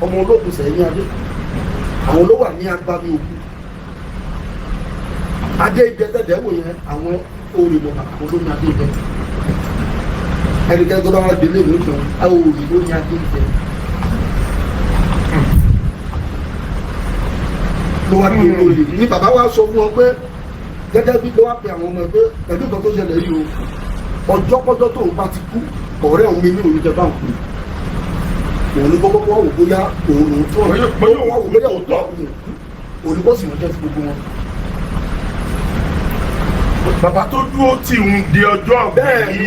[SPEAKER 3] ọmọ olókùn sẹ́yìn adé àwọn ló wà ní agbami òkun adé ìgbẹ́tẹ̀dẹ̀ wò yẹn àwọn orin lọ àwọn olómi adé ìgbẹ́ ẹnikẹ́ni tó bá wà délé ìlú kan àwọn orin ló ní adé ìgbẹ́ ló wá dé orin ní bàbá wa sọ fún wọn pé gẹ́gẹ́ bí ló wá pe àwọn ọmọ ẹgbẹ́ pẹ̀lú nǹkan tó ṣẹlẹ̀ yìí o ọjọ́ tó bá ti kú ọ̀rẹ́ òun mi ní oúnjẹ bá ń pè òun ní kọ́kọ́ wọ́n wò bóyá òun lòun tó ọ̀rẹ́ wọ́n wò bóyá òun tó òun ní kó sì wọ́n jẹ́ sí gbogbo wọn.
[SPEAKER 4] bàbá tó dúró tì ń di ọjọ́
[SPEAKER 3] bẹ́ẹ̀ ni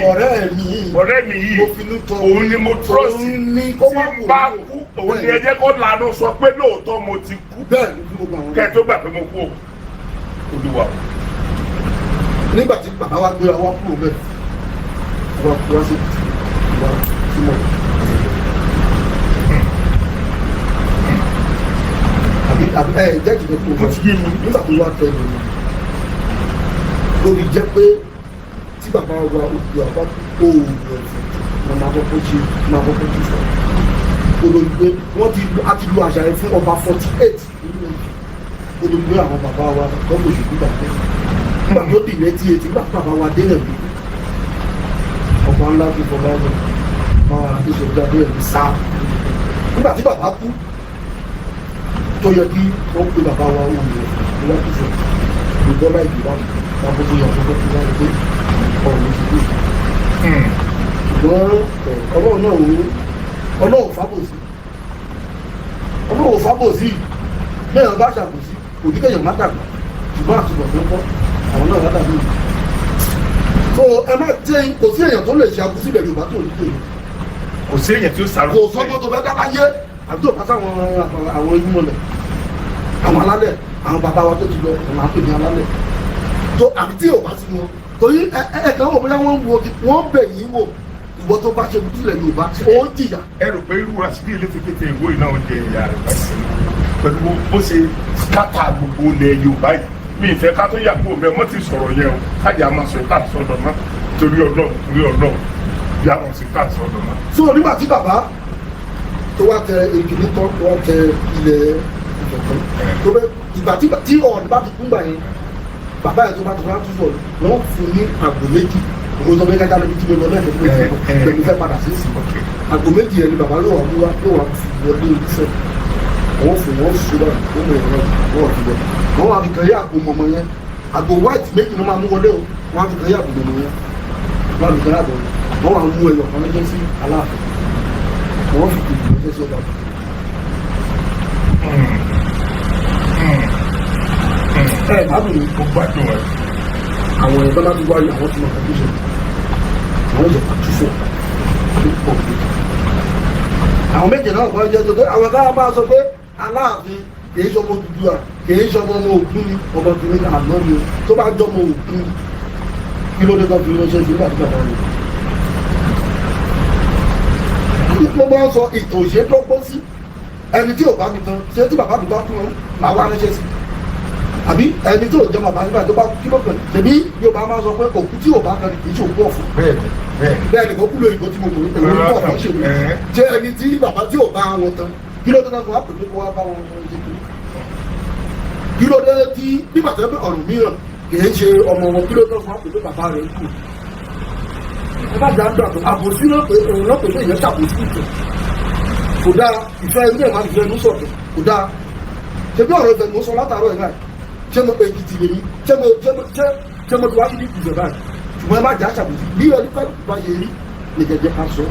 [SPEAKER 4] ọ̀rẹ́ mi yìí
[SPEAKER 3] mo finú tọ́
[SPEAKER 4] òun ni mo trọ́ọ̀sì
[SPEAKER 3] ní kó wá
[SPEAKER 4] tí bá kú òun ni ẹ jẹ́ kó lànà sọ pé lóòótọ́ mo ti kú
[SPEAKER 3] bẹ́ẹ̀ ni gbogbo àwọn
[SPEAKER 4] kẹ́ ẹ tó gbà pé mo kú Olúwa.
[SPEAKER 3] nígbà tí bàbá wa gbéra wá kúrò bẹ́ẹ̀ wá kúrò sí ìwà tí mo àbí jẹ́ ìjìnlẹ̀ tó wọ́n ti yé mi nígbà tó wá tẹ̀lé mi lórí jẹ́ pé tí bàbá wa òkú àbá òòrùn ẹ̀fọ́ wọn máa kọ́kọ́ ṣe sọ olórí pé wọ́n ti lo àṣà yẹn fún ọba 48 nínú olórí pé àwọn bàbá wa lọ́pọ̀ òṣèlú gbà pé nígbà tó dì létí etí nígbà tó bàbá wa délẹ̀ bí ọba ńlá fi fọba ọdún máa ìṣèjọba délẹ̀ bí sáà nígbà tí bàbá kú tó yẹ kí wọ́n pe bàbá wa òun rẹ̀ níwájú fún ìgbọ́lá ìgbìmọ̀ bàbá tó yẹ àkọ́kọ́ tó wáyé pé ọ̀rọ̀ ló ti dé ṣùgbọ́n ọlọ́run náà ọlọ́run fábòsí lẹ́yìn bá ṣàbòsí kò ní kẹ́yìn má dàgbà ṣùgbọ́n àtúbọ̀ tó ń bọ́ àwọn náà wá dàbí ìlú. so ẹ má jẹ́ kò sí èèyàn tó lè ṣe àbòsí ilẹ̀ Yorùbá tó ní kéde.
[SPEAKER 4] kò sí èèyàn tí ó sàrò.
[SPEAKER 3] kò sọ́gbọ́n tó fẹ́ dá láyé àbí tó pàṣẹ àwọn ìgbìmọ̀lẹ̀ àwọn alálẹ̀ àwọn bàbá wa tó ti lọ àwọn àpèjì alálẹ̀ tó àbí tí ò bá sí wọn torí ẹ̀ẹ̀kan wò bóyá wọ́n bẹ̀ yín wò ìwọ tó bá ṣe kúrò Yorùbá ó jìyà.
[SPEAKER 4] ẹ rò pé irú àṣírí ilé ti pété ìwé náà jẹ ìyá rẹ báyìí pẹ̀lú bó ṣe kátà gbogbo ilẹ̀ Yorùbá yìí mi ìfẹ́ ká tó yàgò mẹ́ wọ́n ti sọ̀rọ̀ yẹn o kájà máa sọ ká sọ̀dọ̀ mọ́ torí Ọlọ́run bí àwọn sì ká sọ̀dọ̀ mọ́.
[SPEAKER 3] so nígbà tí bàbá tó wá tẹ ìkíní tán tó wá tẹ ilẹ̀ ìjọ̀kan tó bẹ ìgbà tí ọ̀ọ́dún bá ti kún gbà yẹn bàbá yẹn tó bá ti wá tún sọ̀rọ̀ wọ́n fún ní àgbò méjì òun sọ pé kájà lóbi tí mo lọ lẹ́ẹ̀kẹ́ pẹ̀lú fẹ́ padà sí ìsìn àgbò méjì yẹn ni bàbá yóò wá mú wá yóò wá fi wọlé ìfẹ́ wọ́n fún wọn ṣúra wọ́n mọ̀ ẹ̀rọ wọ́n wà fi wọlé wọ́n wà fi kàn yé àgbò mọ̀mọ́ yẹn àgbò white méjì ló máa mú wọlé o wọ́n wà fi kàn yé àgbò mọ̀mọ́ yẹn wọ́n fi kàn yé àgbò wọ́n wà mú ẹyọ kan lẹ́jọ́ sí Aláàfin wọ́n fi kìkì lẹ́jọ́ sí ọba. ẹ bábù ni
[SPEAKER 4] ó gbádùn ẹ.
[SPEAKER 3] àwọn ẹ̀dá bá ti wáyé àwọn tí wọ́n kọ́ bíṣẹ̀ àwọn ìjọba tún fún ọ àwọn méje náà kọ́ jẹ́ tó àwọn káwọn máa sọ pé Aláàfin kìí ṣọmọ Odùduwà kìí ṣọmọ ọmọ Ògún ni ọmọbìnrin àná ni tó bá jọmọ Ògún kí ló dé ká fi ránṣẹ́ sí nígbà tí bàbá rẹ̀. mo máa ń sọ ìtàn ìṣèdọ́gbọ́n sí ẹni tí ò bá mi tán ṣé tí bàbá mi bá kú wọn máa wá ránṣẹ́ sí àbí ẹni tí ò jẹ́ bàbá nígbà tó bá kí ló kàn tẹ̀bí Yorùbá máa sọ pé òkú tí ò bá kan kì í ṣe òkú ọ̀fọ̀ bẹ́ẹ̀ ni kò kú lóyìnbó tí mo kò ní pẹ̀lú òkú ọ̀fọ̀ ṣe mí jẹ́ ẹni tí bàbá tí ò bá wọn tán kí ló dé náà fún wa pẹ̀lú kó wá bá wọn ṣe kí ló dé tí nígbà tó yẹ pé ọ̀rùn mìíràn kì í ṣe ọmọ wọn kí ló dé fún wa pẹ̀lú bàbá rẹ̀ kù ẹ bá dáa dàgbà àbòsí náà pé òun náà pè é ìyẹn ṣàbòsí ìtẹ̀ kò dáa ìfẹ́ ilé ẹ̀ máa ń fẹ́ ẹnu sọ̀tọ̀ kò dáa ṣebí ọ̀rọ̀ ìfẹ́ mo sọ látàárọ̀ ẹ̀ náà ṣé mo pe Èkìtì lèmi ṣé mo ti wá sí ní ìjọba báyìí ṣùgbọ́n ẹ má jà ṣàbòsí bí ẹni fẹ́ bá ṣe rí lè jẹjẹ ká sọ.